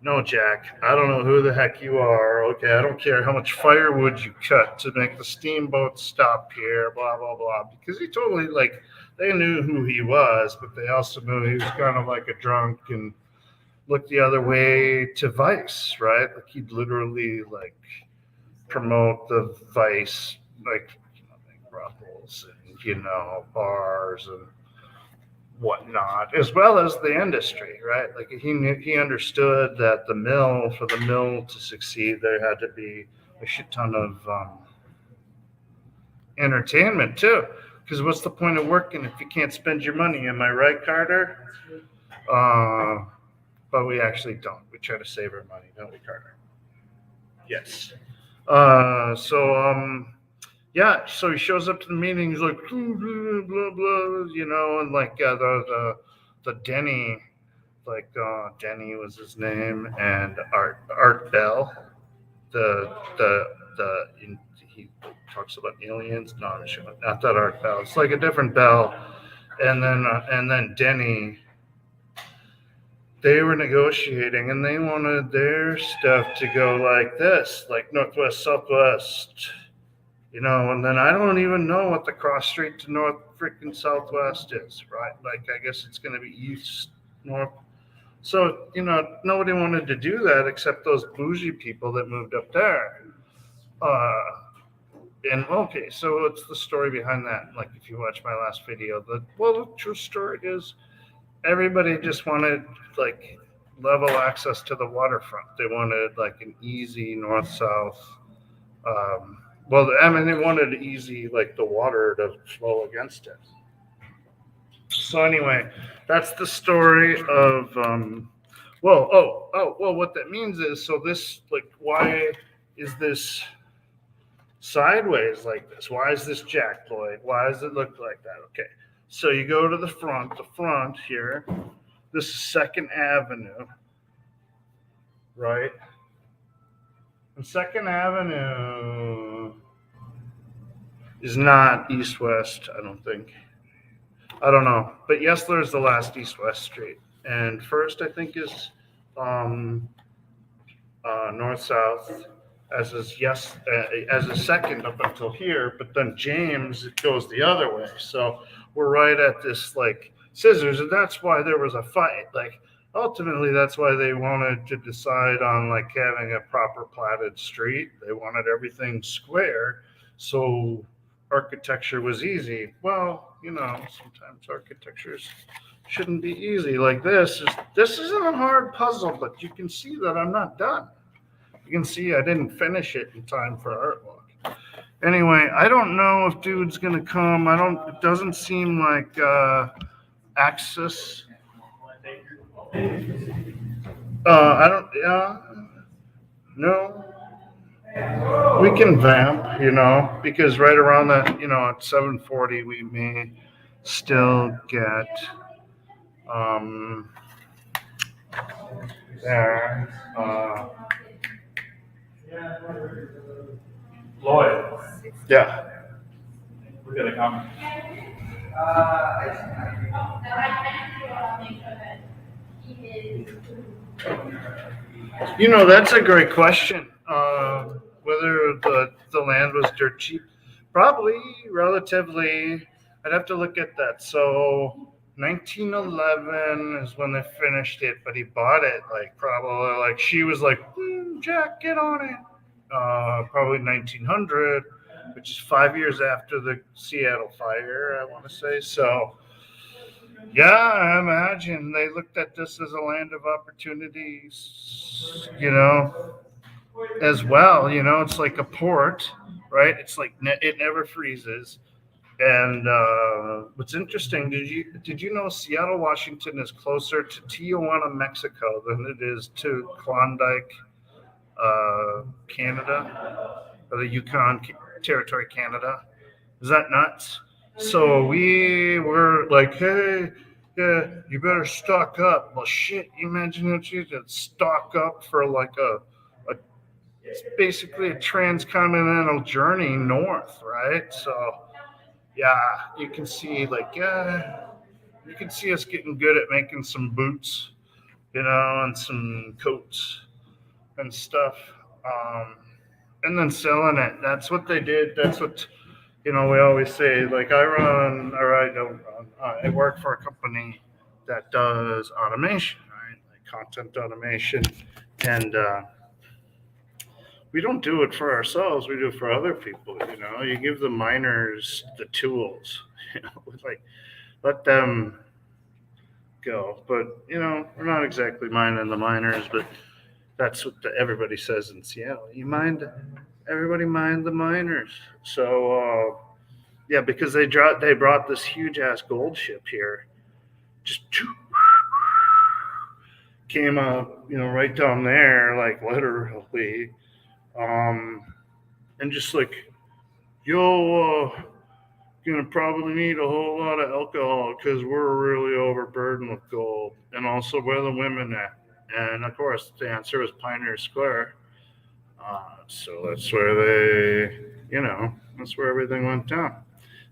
no, Jack, I don't know who the heck you are. Okay, I don't care how much firewood you cut to make the steamboat stop here, blah, blah, blah. Because he totally, like, they knew who he was, but they also knew he was kind of like a drunk and looked the other way to vice, right? Like, he'd literally, like, promote the vice, like, brothels and, bars and whatnot, as well as the industry, right? Like he understood that for the mill to succeed, there had to be a shit ton of entertainment too. Because what's the point of working if you can't spend your money? Am I right, Carter? But we actually don't. We try to save our money, don't we, Carter? Yes. Yeah, so he shows up to the meeting. He's like, blah, blah, blah, and like the Denny, like Denny was his name, and Art Bell, he talks about aliens. No, I'm sure not that Art Bell. It's like a different Bell, and then Denny. They were negotiating, and they wanted their stuff to go like this, like northwest, southwest. And then I don't even know what the cross street to north freaking southwest is, right? Like, I guess it's going to be east, north. So, nobody wanted to do that except those bougie people that moved up there. Okay, so what's the story behind that? Like, if you watch my last video, the true story is everybody just wanted, like, level access to the waterfront. They wanted, like, an easy north-south, they wanted easy, like the water to flow against it. So anyway, that's the story of, what that means is, so this, like, why is this sideways like this? Why is this Jack, Lloyd? Why does it look like that? Okay, so you go to the front here, this is 2nd Avenue, right? And 2nd Avenue is not east-west, I don't think. I don't know. But Yesler is the last east-west street. And first, I think, is north-south, as a second up until here. But then James, it goes the other way. So we're right at this, like, scissors. And that's why there was a fight. Like, ultimately, that's why they wanted to decide on, like, having a proper platted street. They wanted everything square, so architecture was easy. Well, sometimes architectures shouldn't be easy. Like this isn't a hard puzzle, but you can see that I'm not done. You can see I didn't finish it in time for art walk. Anyway, I don't know if dude's gonna come. It doesn't seem like Axis. No. We can vamp, because right around that, at 7:40, we may still get there. Lloyd, Yeah. we got a comment. That's a great question. Whether the land was dirt cheap, probably relatively. I'd have to look at that. So 1911 is when they finished it, but he bought it like probably like she was like, Jack, get on it. probably 1900, which is 5 years after the Seattle fire, I want to say. So, yeah, I imagine they looked at this as a land of opportunities, as well. It's like a port, right? It's like it never freezes. And what's interesting, did you know Seattle, Washington is closer to Tijuana, Mexico than it is to Klondike, Canada, or the Yukon Territory, Canada? Is that nuts? So we were like, hey, yeah, you better stock up. Well, shit, you imagine if you could stock up for like a it's basically a transcontinental journey north, right? So yeah, you can see you can see us getting good at making some boots, and some coats and stuff, um, and then selling it. That's what they did. That's what we always say. Like I run, or I don't run. I work for a company that does automation, right? Like content automation, and we don't do it for ourselves. We do it for other people. You give the miners the tools. Like let them go. But we're not exactly minding the miners, but that's what everybody says in Seattle. Everybody mind the miners. So yeah, because they brought this huge ass gold ship here, just came up, right down there, like literally, um, and just like, yo, gonna probably need a whole lot of alcohol because we're really overburdened with gold. And also, where the women at? And of course, the answer was Pioneer Square. So that's where that's where everything went down.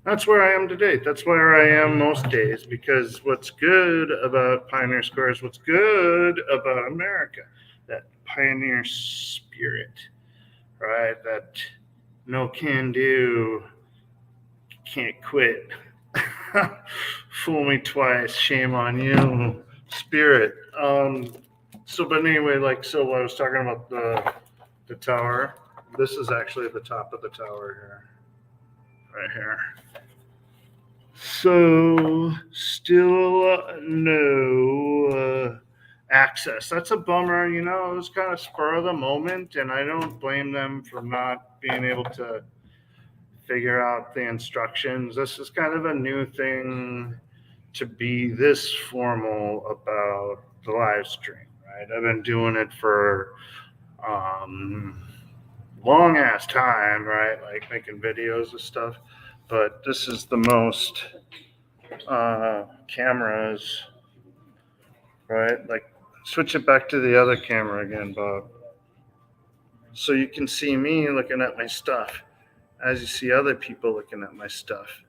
That's where I am today. That's where I am most days because what's good about Pioneer Square is what's good about America. That pioneer spirit, right? That no can do, can't quit. Fool me twice, shame on you, spirit. But anyway, so I was talking about the tower. This is actually the top of the tower here, right here. So still no access. That's a bummer. It was kind of spur of the moment, and I don't blame them for not being able to figure out the instructions. This is kind of a new thing to be this formal about the live stream, right? I've been doing it for long ass time, right? Like making videos and stuff. But this is the most cameras, right? Like switch it back to the other camera again, Bob. So you can see me looking at my stuff as you see other people looking at my stuff.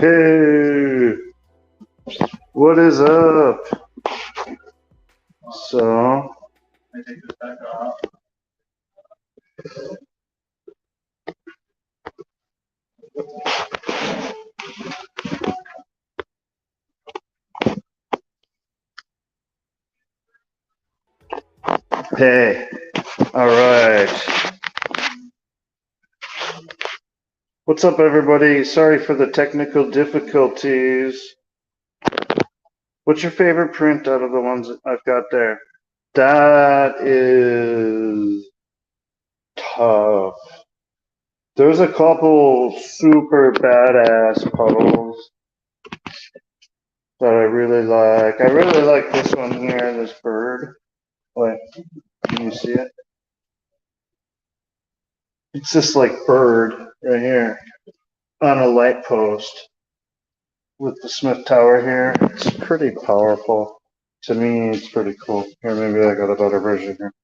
Hey, what is up? So, I take this back off. hey, all right. What's up, everybody? Sorry for the technical difficulties. What's your favorite print out of the ones that I've got there? That is tough. There's a couple super badass puddles that I really like. I really like this one here, this bird. Wait, can you see it? It's this like bird right here on a light post with the Smith Tower here. It's pretty powerful. To me, it's pretty cool. Here, maybe I got a better version here.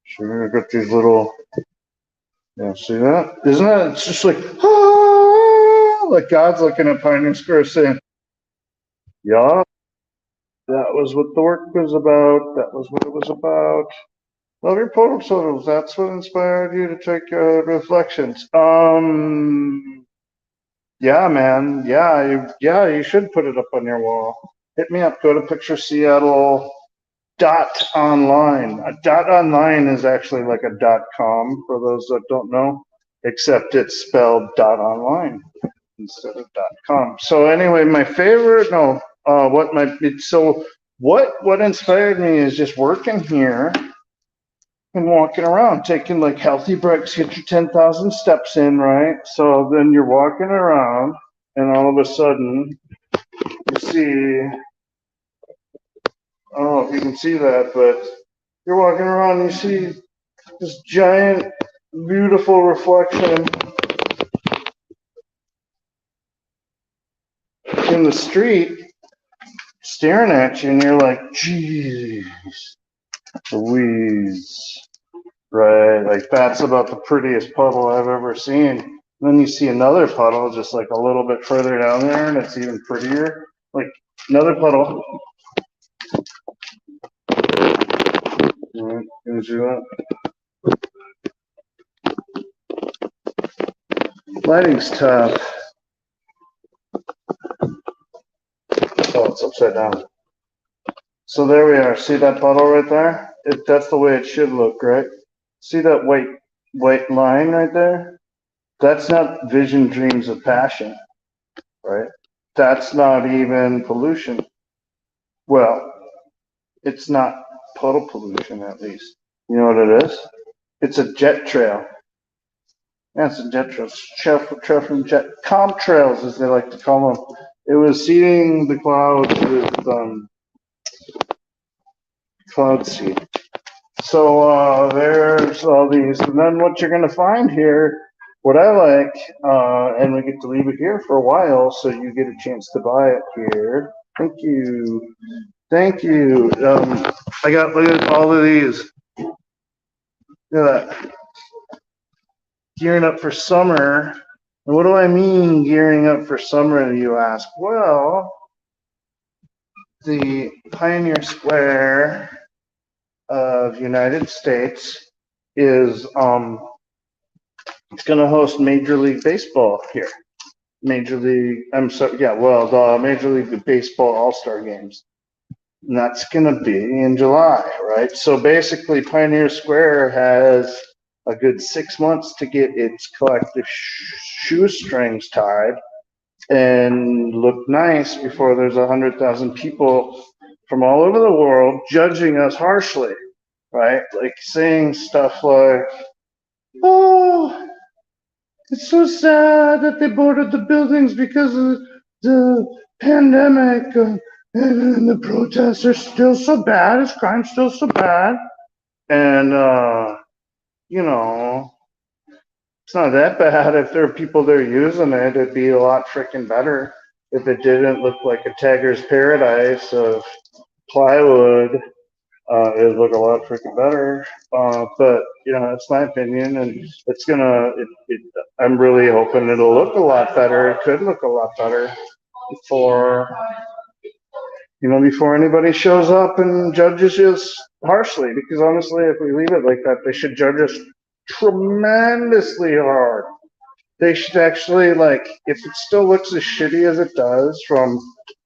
Sure, I got these little, yeah, see that? Isn't that? It's just like, ah, like God's looking at Pioneer Square saying, yeah, that was what the work was about. That was what it was about. Love your photos. That's what inspired you to take reflections. Yeah, man. Yeah, you should put it up on your wall. Hit me up. Go to Picture Seattle .online. A .online is actually like a .com for those that don't know, except it's spelled .online instead of .com. So anyway, my favorite, no, what inspired me is just working here and walking around, taking like healthy breaks, get your 10,000 steps in, right? So then you're walking around and all of a sudden you see, I don't know if you can see that, but you're walking around and you see this giant, beautiful reflection in the street staring at you, and you're like, geez, Louise, right? Like, that's about the prettiest puddle I've ever seen. And then you see another puddle just like a little bit further down there, and it's even prettier. Like, another puddle. All right, can you see that? Lighting's tough. Oh, it's upside down. So there we are. See that puddle right there? That's the way it should look, right? See that white line right there? That's not vision, dreams of passion, right? That's not even pollution. Well, it's not puddle pollution, at least. You know what it is? It's a jet trail. Yeah, it's a jet trail. Trail from jet. Contrails, as they like to call them. It was seeding the clouds with cloud seed. So there's all these, and then what you're going to find here, what I like, and we get to leave it here for a while, so you get a chance to buy it here. Thank you. Thank you. I got, look at all of these. Look at that. Gearing up for summer. And what do I mean gearing up for summer, you ask? Well, the Pioneer Square of United States is it's going to host Major League Baseball here. The Major League Baseball All-Star Games. And that's going to be in July, right? So basically, Pioneer Square has a good 6 months to get its collective shoestrings tied and look nice before there's 100,000 people from all over the world judging us harshly, right? Like saying stuff like, oh, it's so sad that they boarded the buildings because of the pandemic, and the protests are still so bad, is crime still so bad? And, you know, it's not that bad. If there are people there using it, it'd be a lot freaking better if it didn't look like a Tagger's paradise of plywood it'd look a lot freaking better. But you know, it's my opinion, and it's gonna. I'm really hoping it'll look a lot better. It could look a lot better before, you know, before anybody shows up and judges us harshly. Because honestly, if we leave it like that, they should judge us tremendously hard. They should actually, like, if it still looks as shitty as it does from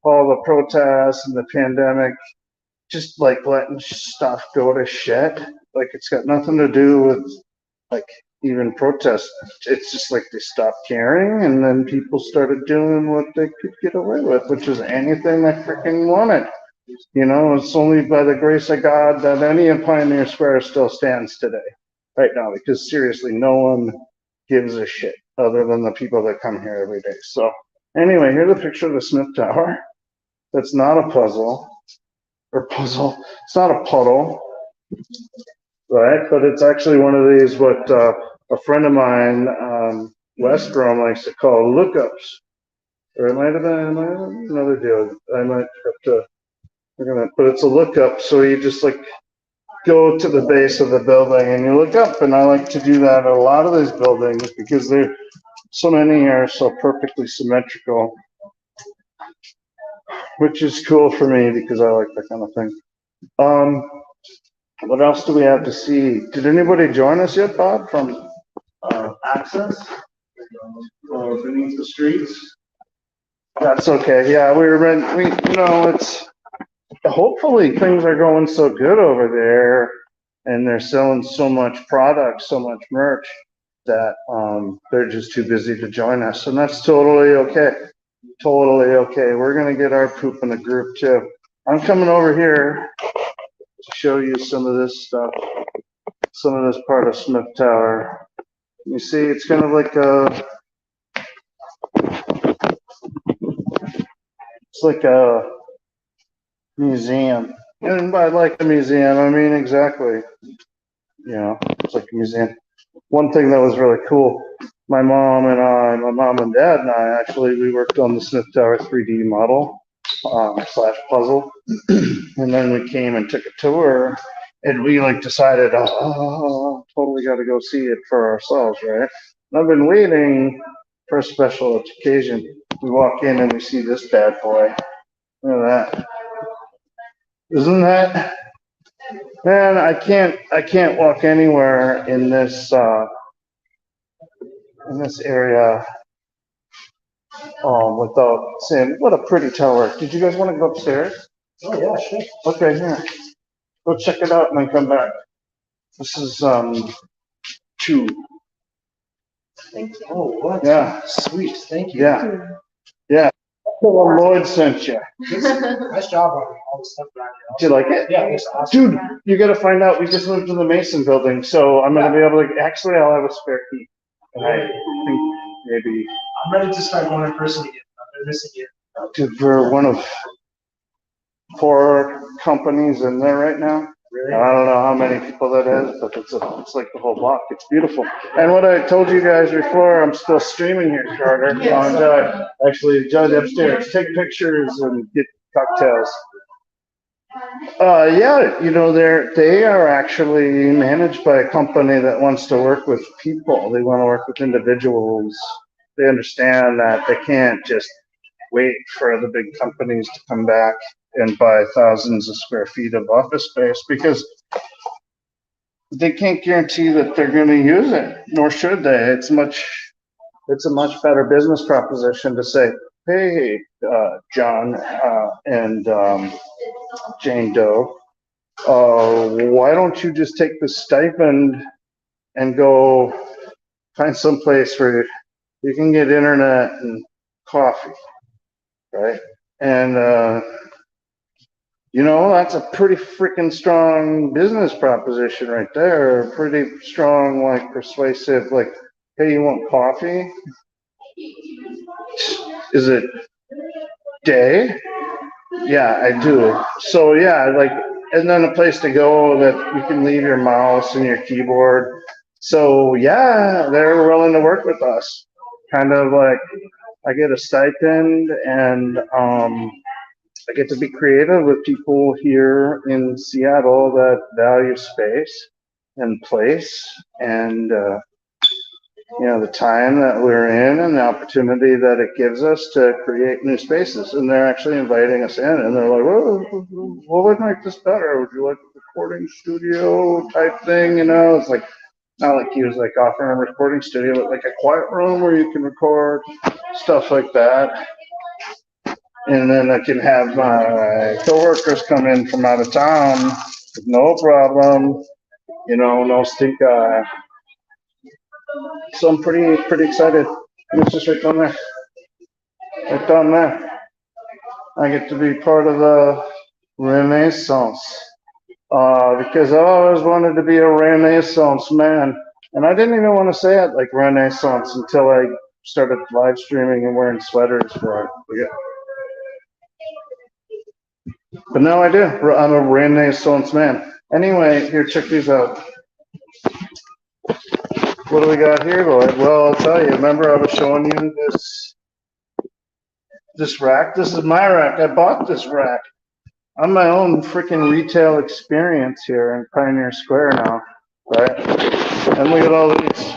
all the protests and the pandemic, just like letting stuff go to shit. Like, it's got nothing to do with like even protests. It's just like they stopped caring, and then people started doing what they could get away with, which is anything they freaking wanted. You know, it's only by the grace of God that any of Pioneer Square still stands today, right now, because seriously, no one gives a shit other than the people that come here every day. So anyway, here's a picture of the Smith Tower. That's not a puzzle. It's not a puddle, right? But it's actually one of these, what a friend of mine, West Rome, likes to call lookups. Or it might have been another deal. I might have to, but it's a lookup. So you just like go to the base of the building and you look up. And I like to do that at a lot of these buildings because so many are so perfectly symmetrical, which is cool for me because I like that kind of thing. What else do we have to see? Did anybody join us yet, Bob, from Access or Beneath the Streets? That's okay. Yeah, you know, hopefully things are going so good over there and they're selling so much product, so much merch that they're just too busy to join us. And that's totally okay. Totally okay. We're going to get our poop in the group too. I'm coming over here to show you some of this stuff, some of this part of Smith Tower. You see, it's kind of like it's like a museum. And by like a museum, I mean exactly, you know, it's like a museum. One thing that was really cool, my mom and dad and I actually, we worked on the Smith Tower 3D model / puzzle. And then we came and took a tour and we like decided, totally got to go see it for ourselves, right? And I've been waiting for a special occasion. We walk in and we see this bad boy. Look at that. Isn't that? Man, I can't walk anywhere in this area without saying, what a pretty tower. Did you guys want to go upstairs? Oh, yeah, sure. Okay, here. Go check it out and then come back. This is 2. Thank you. Oh, what? Yeah. Sweet, thank you. Yeah. Yeah. Well, Lloyd sent you. Nice job on all the stuff back Do you like it? here. Yeah, it's awesome. Dude, you gotta find out, we just moved to the Mason building, so I'm gonna be able to, actually, I'll have a spare key. And I think maybe, I'm ready to start going in person again. I've been missing you. dude, we're one of 4 companies in there right now. Really? I don't know how many people that is, but it's like the whole block. It's beautiful. And what I told you guys before, I'm still streaming here, Carter. Actually, Judge upstairs, take pictures and get cocktails. Yeah, you know, they are actually managed by a company that wants to work with people. They want to work with individuals. They understand that they can't just wait for the big companies to come back and buy thousands of square feet of office space because they can't guarantee that they're going to use it, nor should they. It's a much better business proposition to say, hey, John and Jane Doe, why don't you just take the stipend and go find some place where you can get internet and coffee, right? And you know, that's a pretty freaking strong business proposition right there. Pretty strong, like persuasive, like, hey, you want coffee? Is it day? Yeah, I do. So yeah, like, and then a place to go that you can leave your mouse and your keyboard. So yeah, they're willing to work with us. Kind of like, I get a stipend and I get to be creative with people here in Seattle that value space and place and, the time that we're in and the opportunity that it gives us to create new spaces. And they're actually inviting us in and they're like, well, what would make this better? Would you like a recording studio type thing? It's like, not like he was like offering a recording studio, but like a quiet room where you can record stuff like that. And then I can have my coworkers come in from out of town, no problem, no stink eye. So I'm pretty excited. It's just right down there. Right down there. I get to be part of the Renaissance. Because I always wanted to be a Renaissance man. And I didn't even want to say it like Renaissance until I started live streaming and wearing sweaters for it. But now I do. I'm a Renaissance man. Anyway, here, check these out. What do we got here, Lloyd? Well, I'll tell you. Remember I was showing you this rack? This is my rack. I bought this rack. I'm my own freaking retail experience here in Pioneer Square now, right? And look at all these.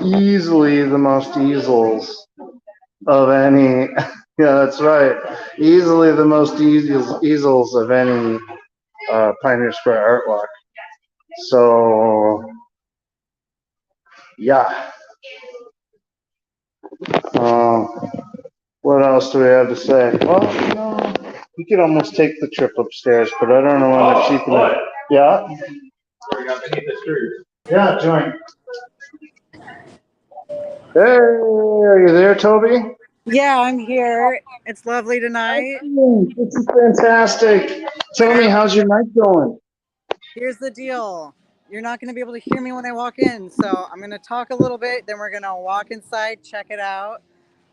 Easily the most easels of any. Yeah, that's right. Easily the most easels of any Pioneer Square artwork. So, yeah. What else do we have to say? Well, we could almost take the trip upstairs, but I don't know when they're cheap enough. Yeah? Yeah, join. Hey, are you there, Toby? Yeah, I'm here. It's lovely tonight. This is fantastic. Tell me, how's your night going? Here's the deal. You're not going to be able to hear me when I walk in, so I'm going to talk a little bit, then we're going to walk inside, check it out.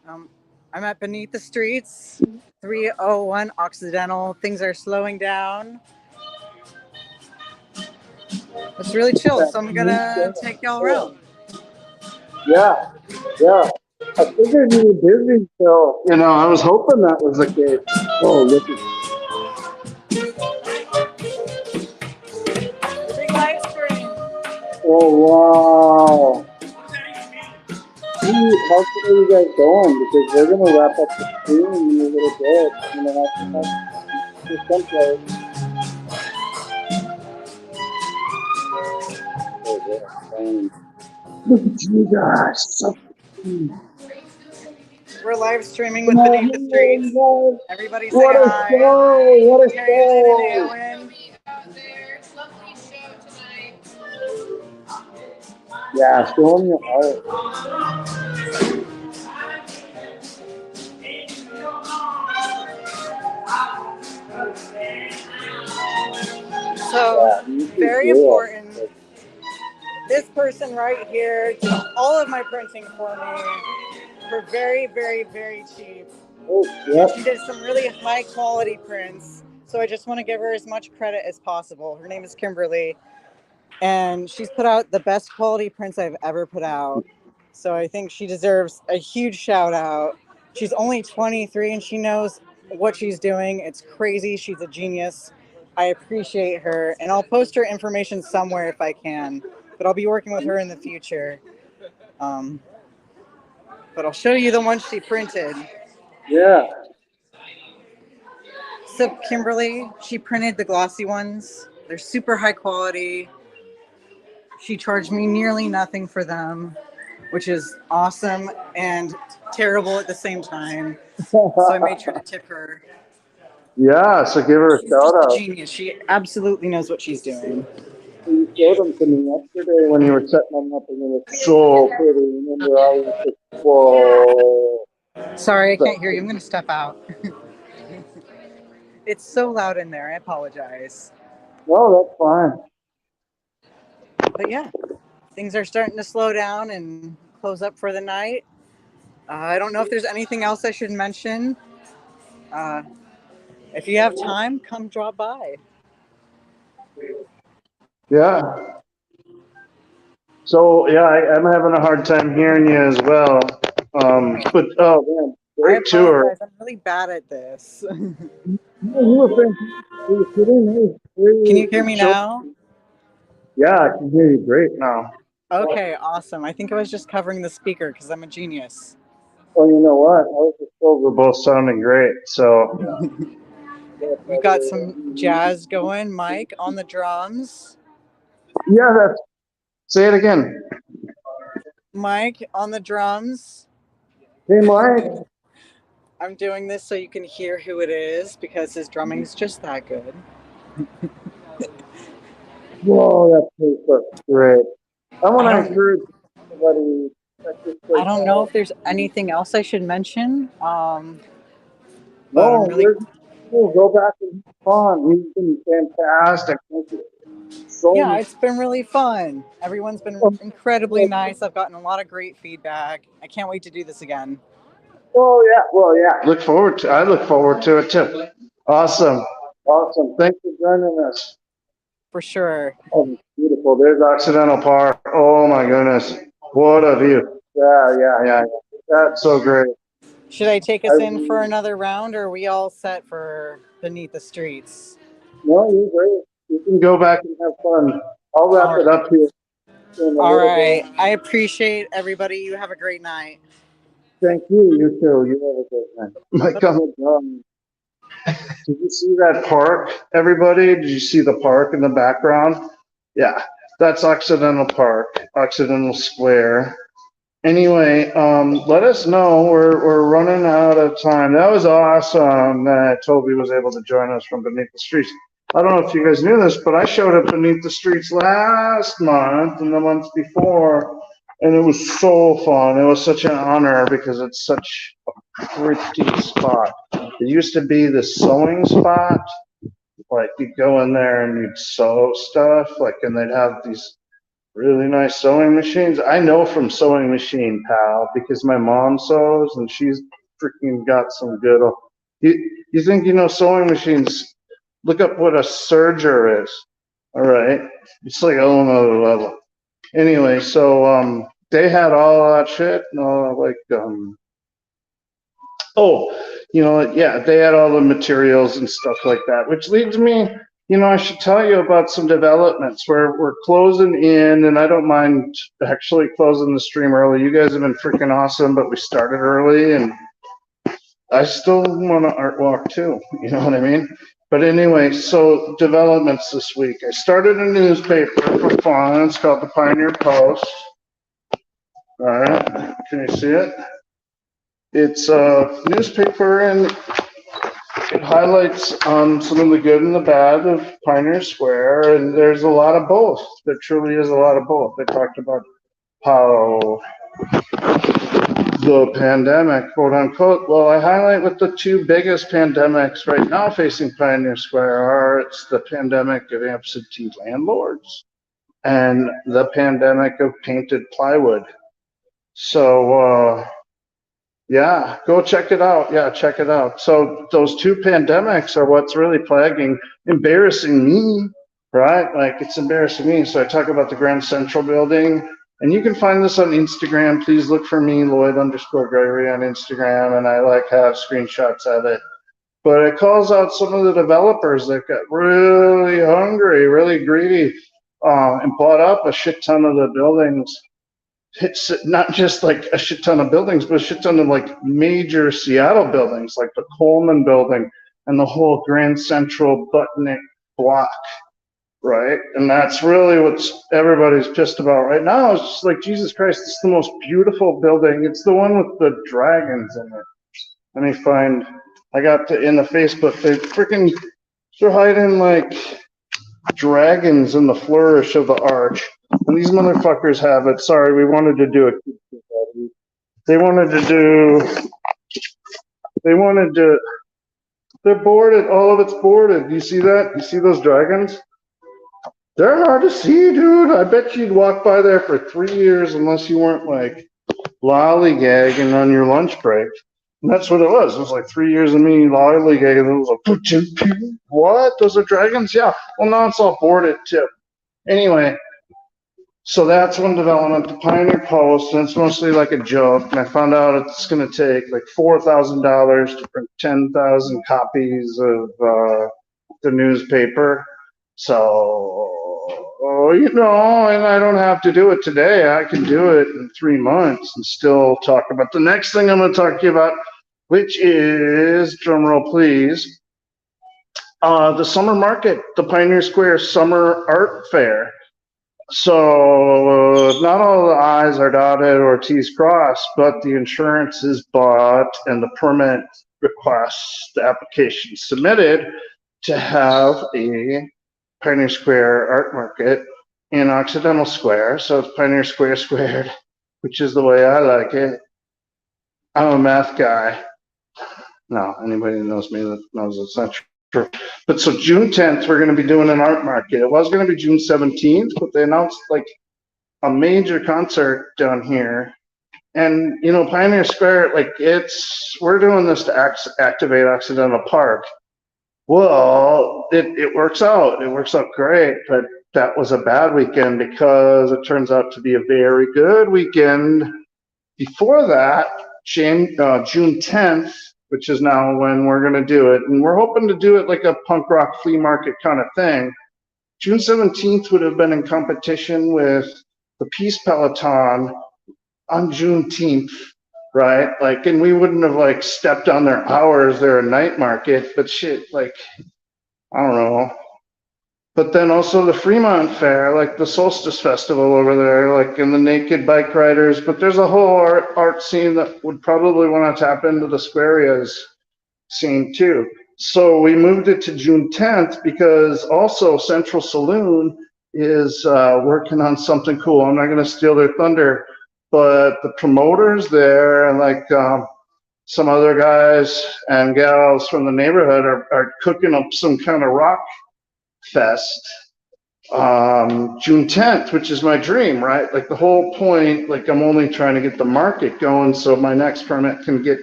I'm at Beneath the Streets, 301 Occidental. Things are slowing down. It's really chill, so I'm going to take y'all around. Yeah. I figured you were busy, so, I was hoping that was the case. Oh, look at Big live stream. Oh, wow. How are you guys going? Because we're going to wrap up the stream in a little bit. Someplace. Look at you guys. We're live streaming with Beneath the Streets. Everybody say What a hi. show! What a Terry, show! Lynn, Yeah, show them your art. So, very important. This person right here did all of my printing for me for very, very, very cheap. Oh, yep. She did some really high quality prints. So I just want to give her as much credit as possible. Her name is Kimberly. And she's put out the best quality prints I've ever put out. So I think she deserves a huge shout out. She's only 23 and she knows what she's doing. It's crazy. She's a genius. I appreciate her. And I'll post her information somewhere if I can. But I'll be working with her in the future. But I'll show you the one she printed. Yeah. So Kimberly, she printed the glossy ones. They're super high quality. She charged me nearly nothing for them, which is awesome and terrible at the same time. So I made sure to tip her. Yeah, so give her a She's shout just a out. genius. She absolutely knows what she's doing. You showed them to me yesterday when you were setting them up, and it was so pretty. Remember, I was just, whoa. Sorry, I can't hear you. I'm going to step out. It's so loud in there. I apologize. No, that's fine. But yeah, things are starting to slow down and close up for the night. I don't know if there's anything else I should mention. If you have time, come drop by. Yeah. So yeah, I'm having a hard time hearing you as well. But oh man, I great tour. apologize. I'm really bad at this. No, you were fantastic. You were kidding me. Can you hear me now? Yeah, I can hear you great now. Okay, awesome. I think I was just covering the speaker because I'm a genius. Well, you know what? Ours were both sounding great. So We've got some jazz going. Mike on the drums. yeah, that's. Say it again. Mike on the drums. Hey, Mike. I'm doing this so you can hear who it is because his drumming is just that good. Whoa, that's great. I want to encourage everybody. I don't know if there's anything else I should mention. But I'm No, really. cool. Go back and have fun. You've been fantastic. Thank you. Yeah, it's been really fun. Everyone's been incredibly nice. I've gotten a lot of great feedback. I can't wait to do this again. Oh yeah, well yeah. I look forward to it too. Awesome. Thanks for joining us. For sure. Oh, beautiful. There's Occidental Park. Oh my goodness. What a view. Yeah. That's so great. Should I take us in for another round, or are we all set for Beneath the Streets? No, you're great. You can go back and have fun. I'll wrap it up here. All right. I appreciate everybody. You have a great night. Thank you. You too. You have a great night. Mike on the drum. Did you see that park, everybody? Did you see the park in the background? Yeah, that's Occidental Park, Occidental Square. Anyway, let us know. We're running out of time. That was awesome that Toby was able to join us from Beneath the Streets. I don't know if you guys knew this, but I showed up Beneath the Streets last month and the month before, and it was so fun. It was such an honor because it's such a pretty spot. It used to be the sewing spot. Like you'd go in there and you'd sew stuff, and they'd have these really nice sewing machines. I know from Sewing Machine Pal because my mom sews and she's freaking got some good. You think you know sewing machines? Look up what a serger is. All right, it's like a whole nother level. Anyway, so they had all that shit, they had all the materials and stuff like that, which leads me, I should tell you about some developments. We're closing in, and I don't mind actually closing the stream early. You guys have been freaking awesome, but we started early, and I still want to art walk too, you know what I mean? But anyway, so developments this week. I started a newspaper for fun. It's called the Pioneer Post. All right, can you see it? It's a newspaper, and it highlights some of the good and the bad of Pioneer Square, and there's a lot of both. There truly is a lot of both. They talked about how the pandemic, quote unquote, well, I highlight what the two biggest pandemics right now facing Pioneer Square are. It's the pandemic of absentee landlords and the pandemic of painted plywood. So, yeah, go check it out. Yeah, check it out. So those two pandemics are what's really embarrassing me, right? Like it's embarrassing me. So I talk about the Grand Central building, and you can find this on Instagram. Please look for me, Lloyd_Gregory on Instagram, and I have screenshots of it. But it calls out some of the developers that got really hungry, really greedy, and bought up a shit ton of the buildings. It's not just like a shit ton of buildings, but a shit ton of major Seattle buildings, like the Coleman building and the whole Grand Central Butnick block, right? And that's really what everybody's pissed about right now. It's just like, Jesus Christ, it's the most beautiful building. It's the one with the dragons in it. Let me find, in the Facebook, they're hiding dragons in the flourish of the arch. And these motherfuckers have it. Sorry, we wanted to do it. They're boarded. All of it's boarded. You see that? You see those dragons? They're hard to see, dude. I bet you'd walk by there for 3 years unless you weren't lollygagging on your lunch break. And that's what it was. It was 3 years of me lollygagging. And it was what? Those are dragons? Yeah. Well, now it's all boarded too. Anyway, So that's one development, the Pioneer Post, and it's mostly like a joke. And I found out it's going to take like $4,000 to print 10,000 copies of the newspaper. So, you know, and I don't have to do it today. I can do it in 3 months and still talk about the next thing I'm going to talk to you about, which is, drumroll please, the summer market, the Pioneer Square Summer Art Fair. So not all the I's are dotted or T's crossed, but the insurance is bought and the permit request, the application submitted to have a Pioneer Square art market in Occidental Square. So it's Pioneer Square squared, which is the way I like it. I'm a math guy. No, anybody who knows me that knows it's not true. But so June 10th, we're going to be doing an art market. It was going to be June 17th, but they announced like a major concert down here. And, you know, Pioneer Square, like we're doing this to activate Occidental Park. Well, it works out. It works out great, but that was a bad weekend because it turns out to be a very good weekend. Before that, June 10th, which is now when we're going to do it. And we're hoping to do it like a punk rock flea market kind of thing. June 17th would have been in competition with the Peace Peloton on Juneteenth, right? Like, and we wouldn't have like stepped on their hours. They're a night market, but shit, like, I don't know. But then also the Fremont Fair, like the Solstice Festival over there, like in the naked bike riders. But there's a whole art scene that would probably want to tap into the Squarias scene too. So we moved it to June 10th because also Central Saloon is working on something cool. I'm not going to steal their thunder, but the promoters there and like some other guys and gals from the neighborhood are cooking up some kind of rock fest June 10th, which is my dream, right? Like the whole point, like I'm only trying to get the market going so my next permit can get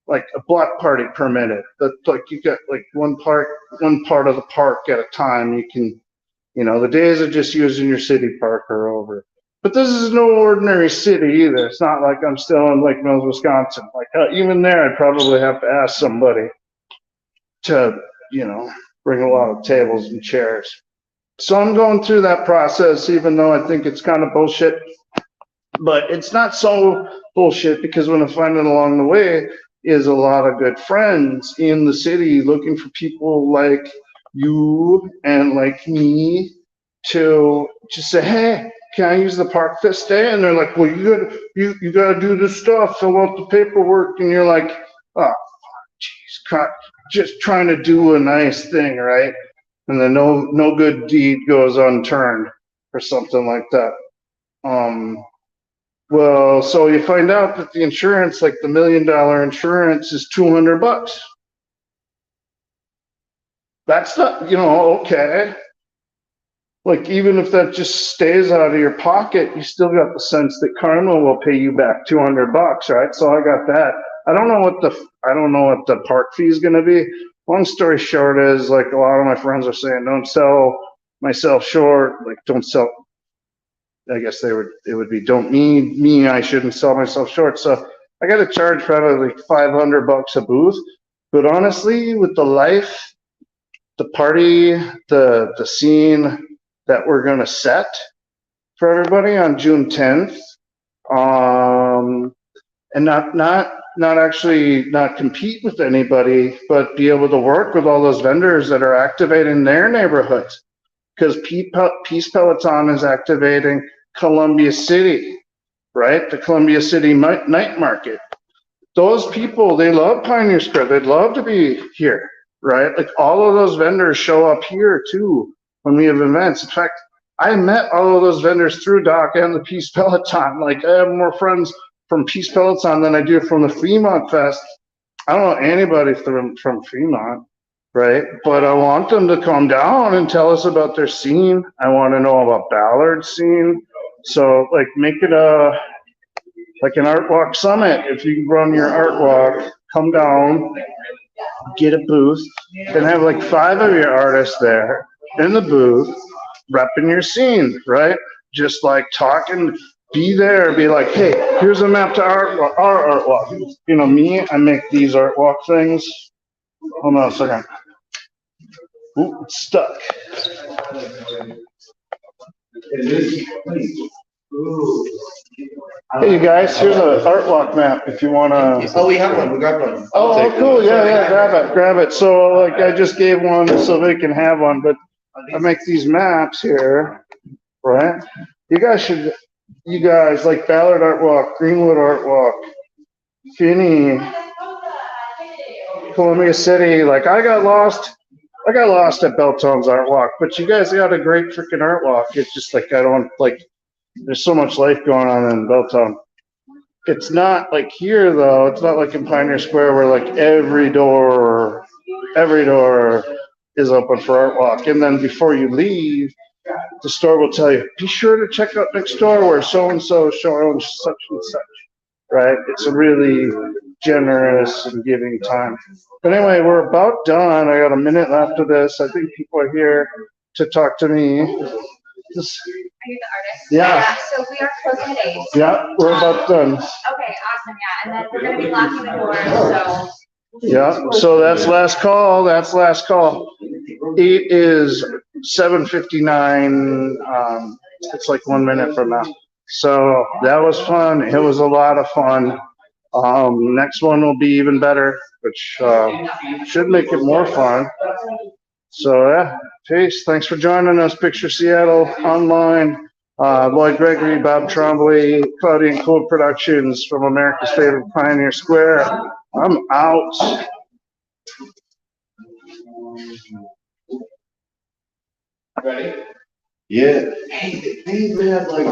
like a block party permitted. But like you get like one part of the park at a time. You can, you know, the days of just using your city park are over. But this is no ordinary city either. It's not like I'm still in Lake Mills, Wisconsin. Like even there, I'd probably have to ask somebody to, you know, bring a lot of tables and chairs. So I'm going through that process, even though I think it's kind of bullshit. But it's not so bullshit because what I'm finding along the way is a lot of good friends in the city looking for people like you and like me to just say, hey, can I use the park this day? And they're like, well, you gotta do this stuff, fill out the paperwork, and you're like, oh, jeez, just trying to do a nice thing, right? And then no good deed goes unturned or something like that. Well, so you find out that the insurance, like the $1 million insurance, is $200. That's not, you know, okay. Like even if that just stays out of your pocket, you still got the sense that karma will pay you back $200, right? So I got that. I don't know what the park fee is going to be. Long story short is, like, a lot of my friends are saying, don't sell myself short. Like, don't sell. I guess it would be, don't need me. I shouldn't sell myself short. So I got to charge probably like $500 a booth. But honestly, with the life, the party, the scene that we're going to set for everybody on June 10th, and not compete with anybody, but be able to work with all those vendors that are activating their neighborhoods. Because Peace Peloton is activating Columbia City, right? The Columbia City night market. Those people, they love Pioneer Square. They'd love to be here, right? Like all of those vendors show up here too when we have events. In fact, I met all of those vendors through Doc and the Peace Peloton. Like I have more friends from Peace Peloton than I do from the Fremont Fest. I don't know anybody from Fremont, right? But I want them to come down and tell us about their scene. I want to know about Ballard's scene. So like make it like an art walk summit. If you run your art walk, come down, get a booth, and have like 5 of your artists there in the booth repping your scene, right? just like talking, be there, be like, hey, here's a map to our art walk. You know, me, I make these art walk things. Hold on a second. Ooh, it's stuck. Hey, you guys, here's an art walk map if you want to. Oh, we have one, we got one. Oh, cool, yeah, grab it. So, like, I just gave one so they can have one, but I make these maps here, right? You guys, like Ballard Art Walk, Greenwood Art Walk, Finney, Columbia City, like, I got lost at Beltone's Art Walk, but you guys got a great freaking art walk. It's just like, I don't, like, there's so much life going on in Beltone. It's not like here though, it's not like in Pioneer Square where like every door is open for art walk. And then before you leave, the store will tell you, be sure to check out next door where so-and-so is showing such and such, right? It's a really generous and giving time. But anyway, we're about done. I got a minute left of this. I think people are here to talk to me. Just, Are you the artist? yeah. So we are closing at 8. Yeah, we're about done. Okay, awesome. Yeah, and then we're gonna be locking the doors. So. Yeah. So that's last call. That's last call. It is 7:59. It's like 1 minute from now. So that was fun. It was a lot of fun. Next one will be even better, which should make it more fun. So yeah, peace. Thanks for joining us. Picture Seattle online. Lloyd Gregory, Bob Trombley, Cloudy and Cool Productions from America's favorite Pioneer Square. I'm out. Ready? Yeah. Hey, they had like